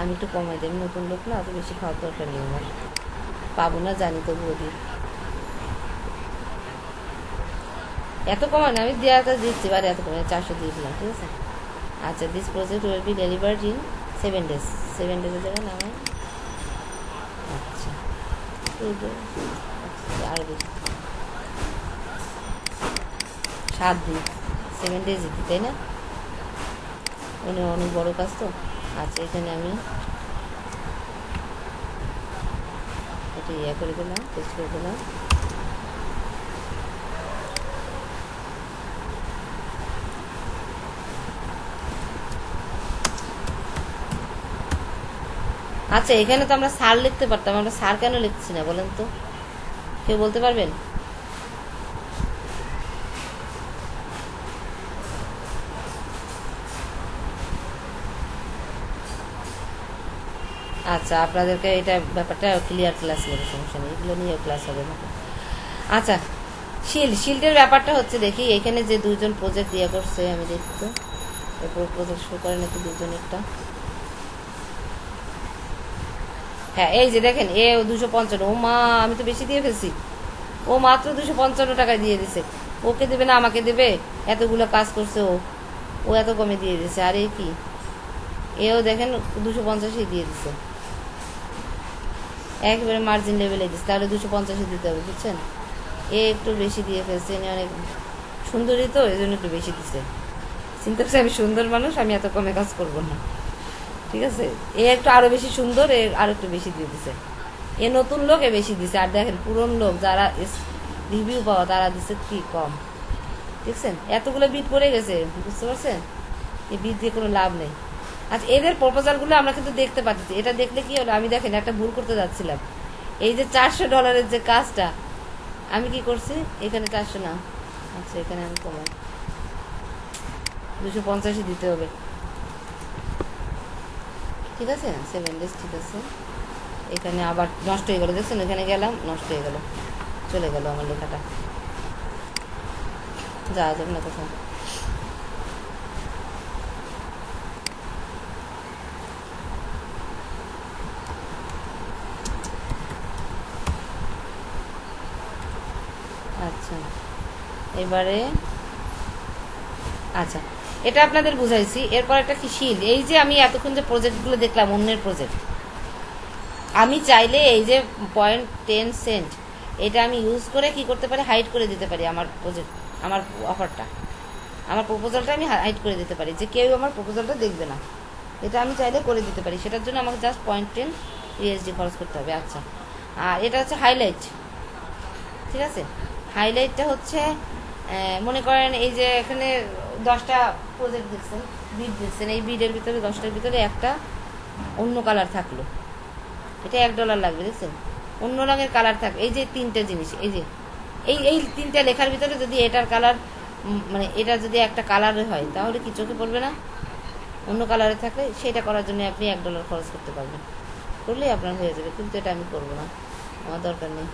আমি একটু কমাই দিই, আমি নতুন লোক না, অত বেশি খাওয়ার দরকার নেই আমার, পাবো না জানি, তো বলি এত কমান আমি দেওয়ার কাজ দিচ্ছি, এবার এত কমে 400 দিয়ে দিলাম, ঠিক আছে। আচ্ছা, this project will be delivered in 7 days, 7 ডেজের জায়গায় নামে। আচ্ছা, আরো বেশি, 7 দিন, 7 days দিই, তাই না? অনেক বড় কাজ তো। আচ্ছা, এখানে আমি এটা ইয়ে করে দিলাম, টেস্ট করে দিলাম। আচ্ছা, এখানে তো আমরা স্যার লিখতে পারতাম, আমরা স্যার কেন লিখছি না বলেন তো, কেউ বলতে পারবেন? আচ্ছা, আপনাদেরকে এটা ব্যাপারটা ক্লিয়ার ক্লাস নেবে, সমস্যা নেই, এগুলো নিয়েও ক্লাস হবে না। আচ্ছা, শিল্ডের ব্যাপারটা হচ্ছে, দেখি এখানে যে 2জন প্রজেক্ট ইয়ে করছে, আমি দেখি তো এরপর প্রজেক্ট শুরু করে নাকি 2জন একটা। হ্যাঁ, এই যে দেখেন, 255, ও মা, আমি তো বেশি দিয়ে ফেলছি, ও মাত্র 255 টাকা দিয়ে দিছে। ওকে দেবে না আমাকে দেবে? এতগুলো কাজ করছে ও, ও এত কমে দিয়ে দিছে। আর এ কি, এও দেখেন 250 দিয়ে দিছে, একেবারে মার্জিন লেভেলে দিচ্ছে, তাহলে 250 দিতে হবে, বুঝছেন? এ একটু বেশি দিয়ে ফেলছে, অনেক সুন্দরী তো, এই জন্য একটু বেশি দিচ্ছে। চিন্তা করছে আমি সুন্দর মানুষ, আমি এত কমে কাজ করব না, ঠিক আছে। এ একটু আরো বেশি সুন্দর, এ আরো একটু বেশি দিয়ে দিছে। এ নতুন লোক, এ বেশি দিছে। আর দেখেন পুরনো লোক যারা রিভিউ পাওয়া, তারা দিচ্ছে কি কম, দেখছেন? এতগুলো বিট পড়ে গেছে, বুঝতে পারছেন? এই বিট দিয়ে কোনো লাভ নেই। আচ্ছা, এদের প্রপোজালগুলো আমরা কিন্তু দেখতে পাচ্ছি, এটা দেখলে কি হলো, আমি দেখেন একটা ভুল করতে যাচ্ছিলাম। এই যে $400 যে কাজটা, আমি কি করছি, এখানে 400 না, আচ্ছা এখানে আমি কমাই, 250 দিতে হবে, ঠিক আছে। 7 days, ঠিক আছে। এখানে আবার নষ্ট হয়ে গেল, দেখছেন? এখানে গেলাম, নষ্ট হয়ে গেল, চলে গেল আমার লেখাটা, যাওয়া যাবে না কোথাও। আচ্ছা, এবারে আচ্ছা, এটা আপনাদের বুঝাইছি। এরপর একটা কি শিল্ড, এই যে আমি এতক্ষণ যে প্রজেক্টগুলো দেখলাম, অন্যের প্রজেক্ট, আমি চাইলে এই যে 0.10 সেন্ট, এটা আমি ইউজ করে কি করতে পারি, হাইড করে দিতে পারি আমার প্রজেক্ট, আমার অফারটা, আমার প্রপোজালটা আমি হাইড করে দিতে পারি, যে কেউ আমার প্রপোজালটা দেখবে না, এটা আমি চাইলে করে দিতে পারি। সেটার জন্য আমাকে জাস্ট 0.10 USD খরচ করতে হবে। আচ্ছা, আর এটা হচ্ছে হাইলাইট, ঠিক আছে। হাইলাইটটা হচ্ছে মনে করেন এই যে এখানে 10টা প্রজেক্ট দেখছেন, বিড দেখছেন, এই বিডের ভিতরে 10টার ভিতরে একটা অন্য কালার থাকলো, এটা $1 লাগবে, দেখছেন? অন্য রঙের কালার থাকবে। এই যে 3টা জিনিস, এই যে এই 3টা লেখার ভিতরে যদি এটার কালার, মানে এটা যদি একটা কালারে হয় তাহলে কি চোখে পড়বে না? অন্য কালারে থাকলে সেটা করার জন্য আপনি $1 খরচ করতে পারবেন, করলেই আপনার হয়ে যাবে। কিন্তু এটা আমি করবো না, আমার দরকার নেই।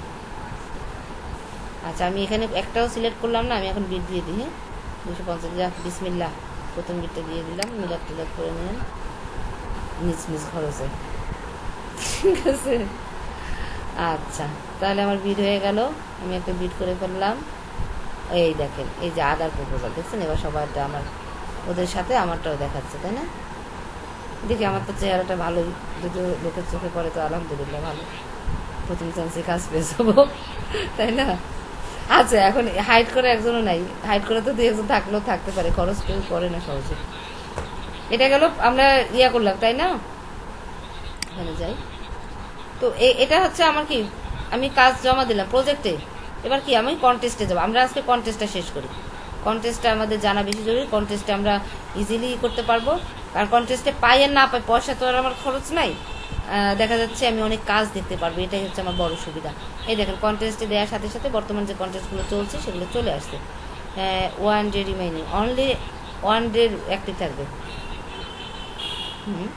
আচ্ছা, আমি এখানে একটাও সিলেক্ট করলাম না, আমি এখন বিট দিয়ে দিই। হ্যাঁ, 250, বিসমিল্লাহ, প্রথম বিটটা দিয়ে দিলাম। মিলাপ টিলাপ করে নেন নিজ খরচে, ঠিক আছে? আচ্ছা, তাহলে আমার বিট হয়ে গেল, আমি একটা বিট করে ফেললাম। এই দেখেন, এই যে আদার প্রপোজাল, দেখছেন? এবার সবাইটা আমার ওদের সাথে আমারটাও দেখাচ্ছে, তাই না? দেখি, আমার তো চেহারাটা ভালোই, যদি লোকের চোখে পড়ে তো আলহামদুলিল্লাহ ভালো, প্রথম চান্সে কাজ পেয়ে যাবো, তাই না? আচ্ছা, এখন হাইড করে একজনও নাই, হাইড করে তো 2-1 থাকলেও থাকতে পারে, খরচ কেউ করে না সহজে। এটা গেল, আমরা ইয়া করলাম, তাই না? এখানে যাই তো, এটা হচ্ছে আমার কি, আমি কাজ জমা দিলাম প্রজেক্টে। এবার কি, আমি কন্টেস্টে যাবো। আমরা আজকে কন্টেস্টটা শেষ করি। কন্টেস্টটা আমাদের জানা বেশি জরুরি। কন্টেস্টে আমরা ইজিলি করতে পারবো, কারণ কন্টেস্টে পাই আর না পাই, পয়সা তো আর আমার খরচ নাই। দেখা যাচ্ছে আমি অনেক কাজ দেখতে পারবো, এটাই হচ্ছে আমার বড় সুবিধা। এই দেখেন, কন্টেস্টে দেওয়ার সাথে সাথে বর্তমান যে কন্টেস্টগুলো চলছে সেগুলো চলে আসছে। 1 day remaining, only 1 day active থাকবে। হুম,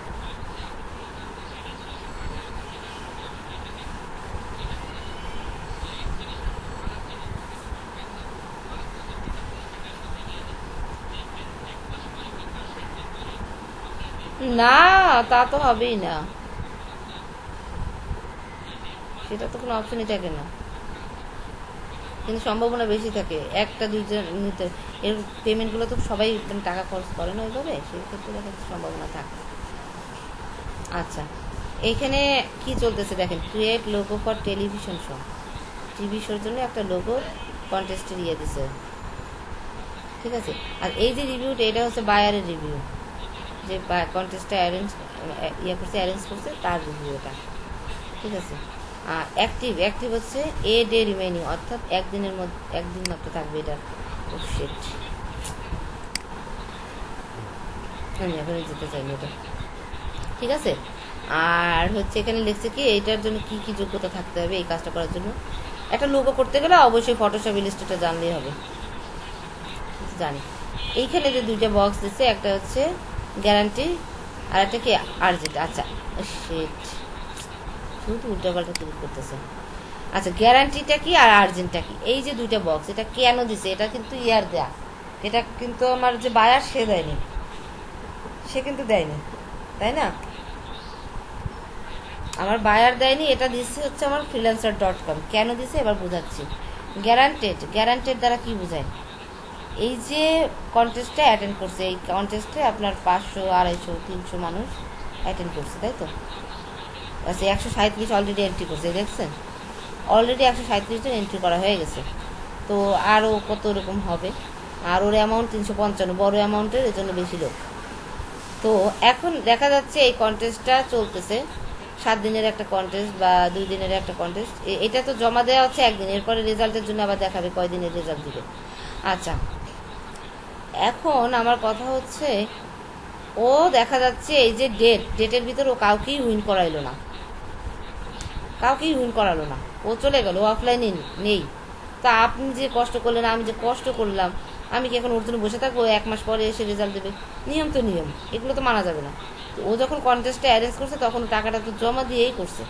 না, তা তো হবেই না, সেটা তো কোনো অপশনই থাকে না। কিন্তু সম্ভাবনা বেশি থাকে, 1-2 জন নিতে। এর পেমেন্টগুলো তো সবাই মানে টাকা খরচ করে না ওইভাবে, সেই ক্ষেত্রে দেখা যাচ্ছে সম্ভাবনা থাকে। আচ্ছা, এইখানে কি চলতেছে দেখেন, create logo for television show. TV শোর জন্য একটা লোগো কন্টেস্টে দিয়ে দিছে, ঠিক আছে? আর এই যে রিভিউটা, এটা হচ্ছে বায়ারের রিভিউ, যে কন্টেস্টে অ্যারেঞ্জ করছে তার রিভিউ এটা, ঠিক আছে? অ্যাক্টিভ হচ্ছে ডে রিমেইনিং, অর্থাৎ একদিনের মধ্যে, একদিন মাত্র থাকবে এটা। আমি এখনই যেতে চাই এটা, ঠিক আছে? আর হচ্ছে এখানে লিখছে কি, এইটার জন্য কি কি যোগ্যতা থাকতে হবে এই কাজটা করার জন্য। একটা লোগো করতে গেলে অবশ্যই ফটোশপ ইলাস্ট্রেটর জানলেই হবে, জানি। এইখানে যে 2টা বক্স দিচ্ছে, একটা হচ্ছে গ্যারান্টি আর একটা কি আর্জেন্ট। আচ্ছা, শিট, শুধু উল্টাপাল্টা ক্লিক করতেছে। আচ্ছা, গ্যারান্টিটা কি আর আর্জেন্টটা কি, এই যে 2টা বক্স, এটা কেন দিছে? এটা কিন্তু ইয়ার দেয়া, এটা কিন্তু আমার যে বায়ার সে দেয়নি, সে কিন্তু দেয়নি, তাই না? আমার বায়ার দেয়নি, এটা দিচ্ছে হচ্ছে আমার freelancer.com। কেন দিছে এবার বোঝাচ্ছি। গ্যারান্টেড দ্বারা কি বোঝায়? এই যে কন্টেস্টে অ্যাটেন্ড করছে, এই কন্টেস্টে আপনার 500, 250, 300 মানুষ অ্যাটেন্ড করছে, তাই তো? আচ্ছা, 137 অলরেডি এন্ট্রি করছে, দেখছেন? অলরেডি 137 জন এন্ট্রি করা হয়ে গেছে। তো আরও কত রকম হবে, আর ওর অ্যামাউন্ট 355, বড় অ্যামাউন্টের, এর জন্য বেশি লোক। তো এখন দেখা যাচ্ছে এই কন্টেস্টটা চলতেছে, 7 দিনের একটা কন্টেস্ট বা 2 দিনের একটা কন্টেস্ট। এটা তো জমা দেওয়া হচ্ছে একদিন, এরপরে রেজাল্টের জন্য আবার দেখাবে কয় দিনের রেজাল্ট দিবে। আচ্ছা, এখন আমার কথা হচ্ছে, ও দেখা যাচ্ছে এই যে ডেটের ভিতর ও কাউকেই উইন করাইলো না, ও চলে গেল, ও অফলাইনে নেই। তা আপনি যে কষ্ট করলেন, আমি যে কষ্ট করলাম, আমি কি এখন ওর জন্য বসে থাকবো? 1 মাস পরে এসে রেজাল্ট দেবে, নিয়ম তো নিয়ম, এগুলো তো মানা যাবে না। তো ও যখন কন্টেস্টে অ্যারেঞ্জ করছে তখন টাকাটা তো জমা দিয়েই করছে।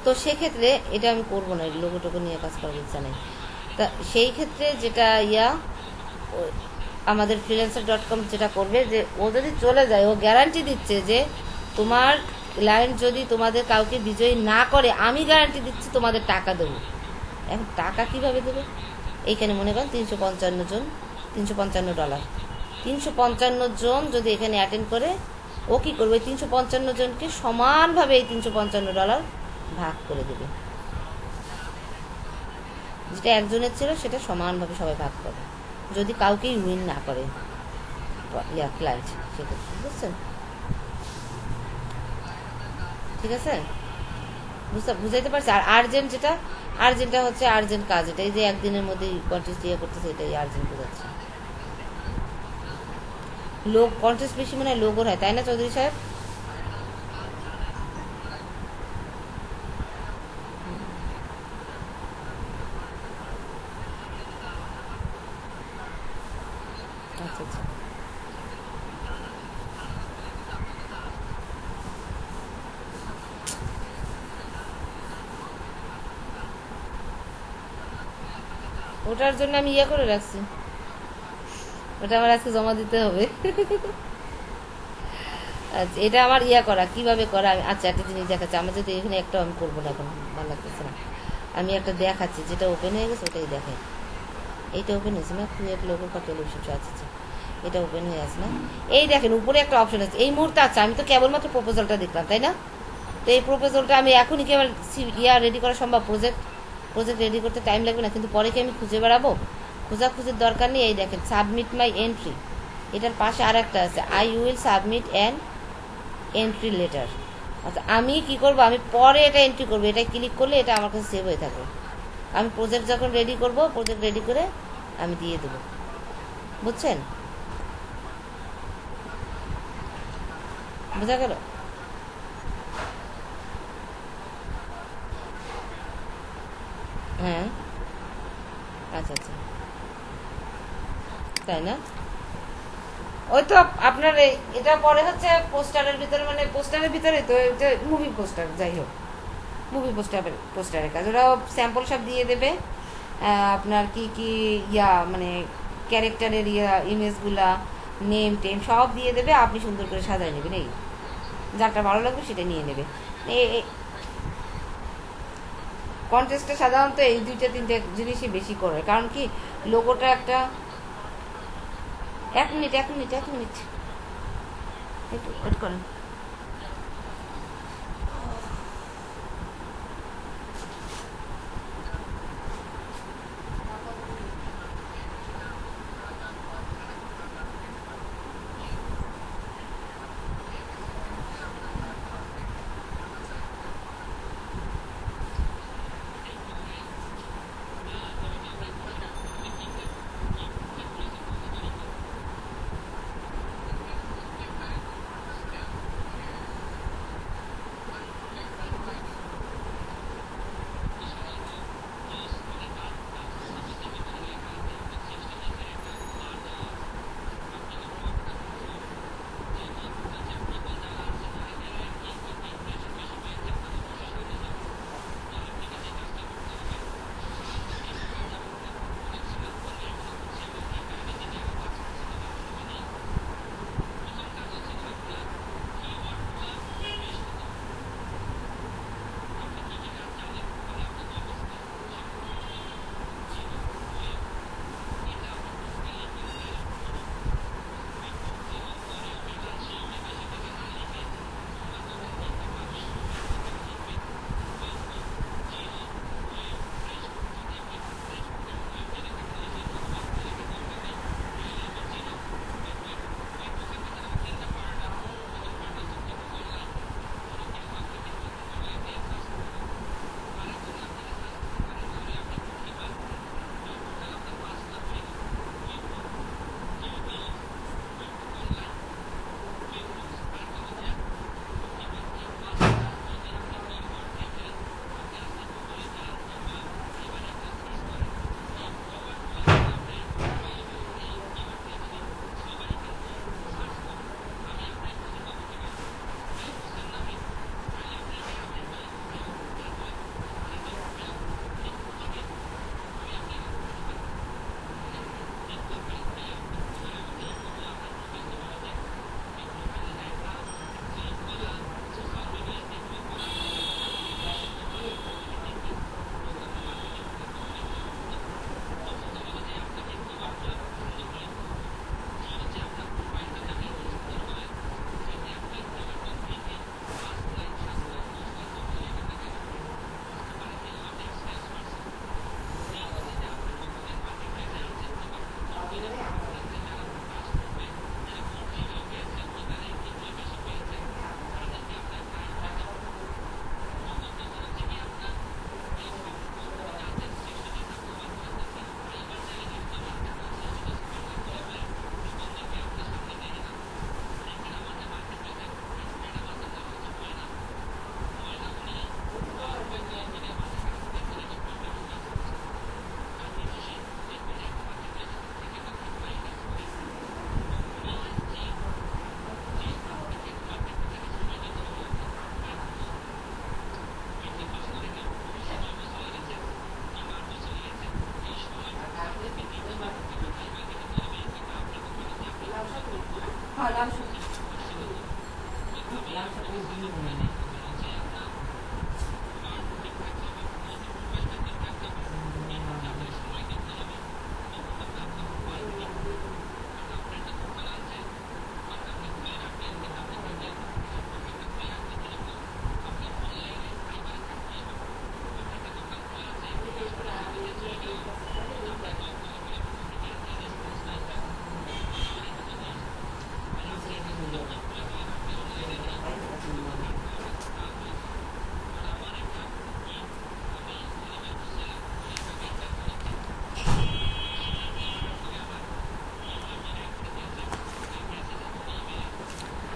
তো সেক্ষেত্রে এটা আমি করবো না, লোগো টোগো নিয়ে কাজ করার ইচ্ছা নেই। তা সেই ক্ষেত্রে যেটা আমাদের freelancer.com যেটা করবে, যে ও যদি চলে যায়, ও গ্যারান্টি দিচ্ছে যে তোমার ক্লায়েন্ট যদি তোমাদের কাউকে বিজয়ী না করে, আমি গ্যারান্টি দিচ্ছি তোমাদের টাকা দেবো। এখন টাকা কিভাবে দেবে? এইখানে মনে করেন 355 জন, $355, 355 জন যদি এখানে অ্যাটেন্ড করে, ও কি করবে? 355 জনকে সমানভাবে এই $355 ভাগ করে দেবে। যেটা একজনের ছিল সেটা সমানভাবে সবাই ভাগ করে, যদি কাউকেই উইন না করে ক্লায়েন্ট, সেক্ষেত্রে, বুঝছেন? ঠিক আছে, বুঝাইতে পারছি? আর আর্জেন্টটা হচ্ছে আর্জেন্ট কাজ, এটা এই যে একদিনের মধ্যেই কন্টেস্ট করতেছে, এটাই আর্জেন্ট বোঝাচ্ছে। কন্টেস্ট বেশি মনে হয় লোগোর হয়, তাই না চৌধুরী সাহেব? আচ্ছা আচ্ছা। ওটার জন্য আমি ইয়ে করে রাখছি, ওটা আমার আজকে জমা দিতে হবে। আচ্ছা, এটা আমার ইয়া করা, কিভাবে করা আচ্ছা একটা জিনিস দেখাচ্ছি, আমার যদি এখানে একটা আমি করবো না, এখন ভালো লাগতেছে না। আমি একটা দেখাচ্ছি, যেটা ওপেন হয়ে গেছে ওটাই দেখাই। এইটা ওপেন হয়েছে না, ক্রিয়েট লোগো বা টেলিভিশন শো, আচ্ছা আচ্ছা, এটা ওপেন হয়ে আছে না। এই দেখেন উপরে একটা অপশন আছে এই মুহূর্তে। আচ্ছা আমি তো কেবলমাত্র প্রপোজালটা দেখলাম, তাই না? তো এই প্রপোজালটা আমি এখনই কি আমার ইয়া রেডি করা সম্ভব? প্রজেক্ট রেডি করতে টাইম লাগবে না, কিন্তু পরে কি আমি খুঁজে বেড়াবো? খোঁজাখুঁজির দরকার নেই। এই দেখেন সাবমিট মাই এন্ট্রি, এটার পাশে আর একটা আছে, I will submit an entry letter. আচ্ছা আমি কি করব, আমি পরে এটা এন্ট্রি করবো, এটা ক্লিক করলে এটা আমার কাছে সেভ হয়ে থাকবে। আমি প্রজেক্ট যখন রেডি করব, প্রজেক্ট রেডি করে আমি দিয়ে দেবো, বুঝছেন? বোঝা গেল? হ্যাঁ, আচ্ছা আচ্ছা, তাই না? ওই তো আপনার এটা পরে হচ্ছে পোস্টারের ভিতরে, মানে পোস্টারের ভিতরে তো এটা মুভি পোস্টার, যাই হোক মুভি পোস্টারের কাজ ওরা স্যাম্পল সব দিয়ে দেবে। আপনার কি কি ইয়া মানে ক্যারেক্টারের ইয়া ইমেজগুলা, নেম টেম সব দিয়ে দেবে, আপনি সুন্দর করে সাজায় নেবেন। এই যারটা ভালো লাগবে সেটা নিয়ে নেবে। কন্টেস্টটা সাধারণত এই দুইটা তিনটে জিনিসই বেশি করে, কারণ কি লোগোটা একটা, এক মিনিট একটু ওয়েট করেন।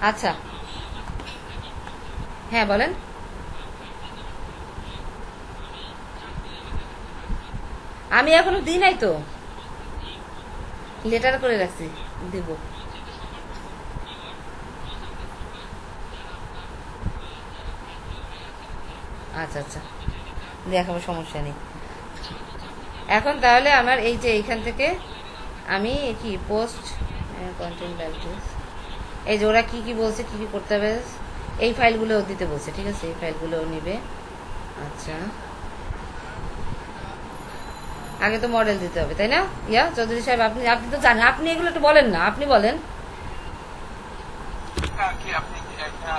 আচ্ছা, হ্যাঁ বলেন। আমি এখনো দিই নাই তো, লেটার করে রাখছি, দিব। আচ্ছা আচ্ছা, দেখাবো, সমস্যা নেই। এখন তাহলে আমার এই যে এইখান থেকে আমি কি পোস্ট কন্টেন্ট লাইক দিস, এই যে ওরা কি কি বলছে, কি কি করতে হবে, এই ফাইলগুলো দিতে বলছে, ঠিক আছে, এই ফাইলগুলো নিবে। আচ্ছা, আগে তো মডেল দিতে হবে, তাই না? ইয়া চৌধুরী সাহেব, আপনি আপনি তো জানেন, আপনি এগুলো একটু বলেন না, আপনি বলেন। আর কি আপনি একটা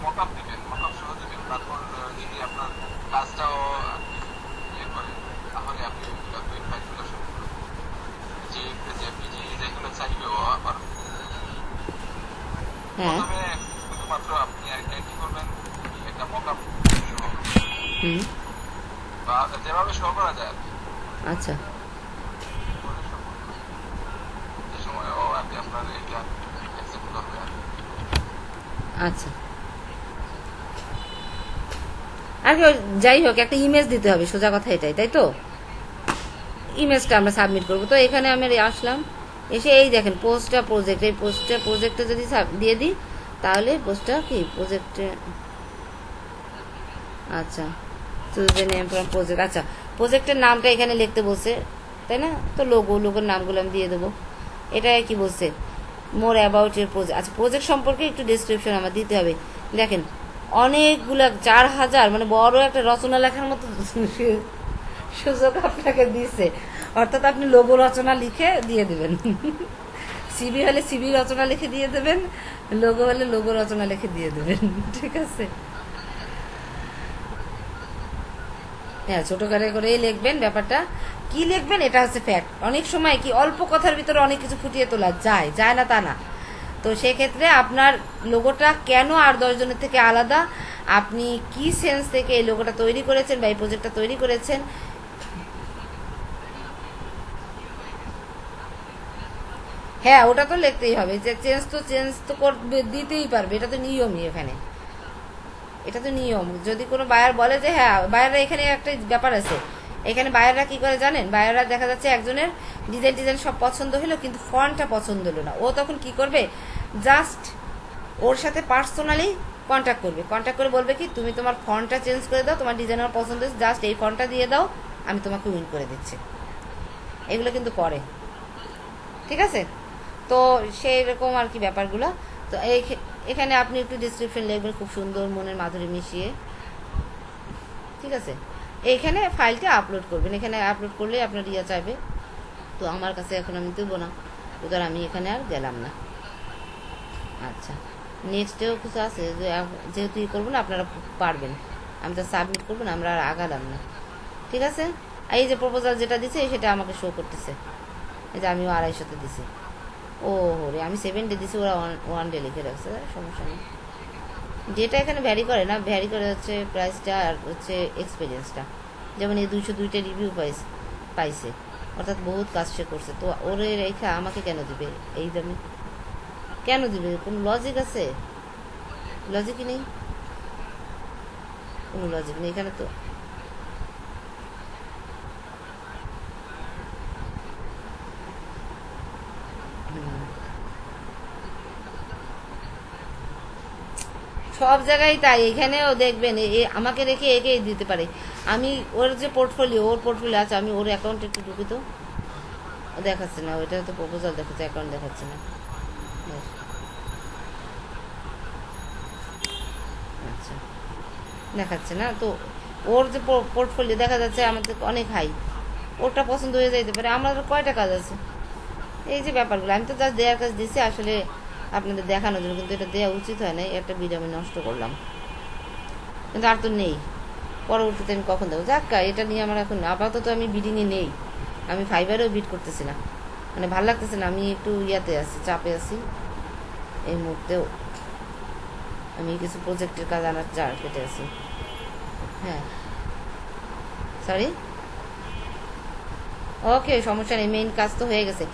মকআপ দিবেন, মকআপ সহ দিবেন, তারপর যদি আপনার কাজটাও ইয়ে করে তাহলে আপনি ওই ফাইলগুলো সব যে জেপিজি যেগুলো চাইবে ও আবার হ্যাঁ। প্রথমে শুধুমাত্র আপনি কি করবেন, একটা মকআপ সহ হুম। বা যেভাবে শো করা যায় আর কি, আচ্ছা করে show করবেন। যে সময় ও আর কি আপনার এটা অ্যাকসেপ্ট করবে আর কি। আচ্ছা, আর কি, যাই হোক একটা ইমেজ দিতে হবে, সোজা কথা এটাই, তাই তো? ইমেজটা আমরা সাবমিট করবো, তো এখানে আমি আসলাম, এসে এই দেখেন পোস্টটা প্রজেক্ট, এই পোস্টটা প্রজেক্টে যদি দিয়ে দিই তাহলে পোস্টটা কি প্রজেক্টে, আচ্ছা choose the name from project, আচ্ছা প্রজেক্টের নামটা এখানে লিখতে বলছে, তাই না? তো লোগোর নামগুলো আমি দিয়ে দেবো। এটা কি বলছে, মোর অ্যাবাউট এর প্রজেক্ট, আচ্ছা প্রজেক্ট সম্পর্কে একটু ডিসক্রিপশন আমার দিতে হবে। দেখেন অনেকগুলা 4000, মানে বড় একটা রচনা লেখার মতো সুযোগ আপনাকে দিচ্ছে, অর্থাৎ আপনি লোগো রচনা লিখে দিয়ে দেবেন। সিবি হলে সিবি রচনা লিখে দিয়ে দেবেন, লোগো হলে লোগো রচনা লিখে দিয়ে দেবেন, ঠিক আছে? হ্যাঁ, ছোট করেই লিখবেন, ব্যাপারটা কি লিখবেন এটা হচ্ছে ফ্যাক্ট। অনেক সময় কি অল্প কথার ভিতরে অনেক কিছু ফুটিয়ে তোলা যায়, যায় না তা না। তো সেক্ষেত্রে আপনার লোগোটা কেন আর 10 জনের থেকে আলাদা, আপনি কি সেন্স থেকে এই লোগোটা তৈরি করেছেন বা এই প্রজেক্টটা তৈরি করেছেন, হ্যাঁ ওটা তো লিখতেই হবে। যে চেঞ্জ তো দিতেই পারবে, এটা তো নিয়মই এখানে, এটা তো নিয়ম। যদি কোনো বায়ার বলে যে হ্যাঁ, বায়াররা এখানে একটা ব্যাপার আছে, এখানে বায়াররা কি করে জানেন, বায়াররা দেখা যাচ্ছে একজনের ডিজাইন সব পছন্দ হলো কিন্তু ফন্টটা পছন্দ হলো না, ও তখন কি করবে, জাস্ট ওর সাথে পার্সোনালি কন্ট্যাক্ট করে বলবে কি তুমি তোমার ফন্টটা চেঞ্জ করে দাও, তোমার ডিজাইন আমার পছন্দ হয়েছে, জাস্ট এই ফন্টটা দিয়ে দাও, আমি তোমাকে উইন করে দিচ্ছি। এগুলো কিন্তু করে, ঠিক আছে? তো সেই রকম আর কি ব্যাপারগুলো। তো এখানে আপনি একটু ডিসক্রিপশন লিখবেন খুব সুন্দর মনের মাধুরী মিশিয়ে, ঠিক আছে? এইখানে ফাইলটা আপলোড করবেন, এখানে আপলোড করলে আপনার ইয়া চাইবে, তো আমার কাছে এখন আমি দেবো না, সুতরাং আমি এখানে আর গেলাম না। আচ্ছা, নেক্সটেও কিছু আছে, যেহেতু ই করবো না আপনারা পারবেন, আমি তো সাবমিট করবো না, আমরা আর আগালাম না, ঠিক আছে? আর এই যে প্রপোজাল যেটা দিছে সেটা আমাকে শো করতেছে, এই যে আমিও 250-তে দিছি। ও রে, আমি 7 ডে দিছি, ওরা 1 ডে লিখে রাখছে, সমস্যা নেই। যেটা এখানে ভ্যারি করে না, ভ্যারি করে হচ্ছে প্রাইসটা আর হচ্ছে এক্সপিরিয়েন্সটা। যেমন এই 202টা রিভিউ পাইছে, অর্থাৎ বহুত কাজ সে করছে, তো ওরে রেখা আমাকে কেন দিবে এই দামে, কেন দিবে? কোনো লজিক আছে? লজিকই নেই, কোনো লজিক নেই এখানে তো। সব জায়গায় তাই, এখানেও দেখবেন আমাকে রেখে একেই দিতে পারে। আমি ওর যে পোর্টফোলিও আছে, আমি ওর অ্যাকাউন্টে একটু ঢুকি তো, দেখাচ্ছে না, ওইটা তো প্রপোজাল দেখাচ্ছে, অ্যাকাউন্ট দেখাচ্ছে না। আচ্ছা, দেখাচ্ছে না তো, ওর যে পোর্টফোলিও দেখা যাচ্ছে আমাদের অনেক হাই, ওরটা পছন্দ হয়ে যাইতে পারে, আমাদের কয়টা কাজ আছে, এই যে ব্যাপারগুলো। আমি তো জাস্ট দেওয়ার কাজ দিচ্ছি আসলে আপনাদের দেখানোর জন্য, কিন্তু এটা দেওয়া উচিত হয় না, একটা ভিডিও আমি নষ্ট করলাম, কিন্তু আর তো নেই, পরবর্তীতে আমি কখন দেবো, যাক এটা নিয়ে আমার এখন আপাতত আমি বিডিংয়ে নেই, আমি ফাইবারেও বিট করতেছি না, মানে ভাল লাগতেছে না, আমি একটু ইয়াতে আছি, চাপে আছি এই মুহূর্তেও, আমি কিছু প্রজেক্টের কাজ আনার কেটে আছি। হ্যাঁ, সরি, ওকে সমস্যা নেই, মেইন কাজ তো হয়ে গেছে।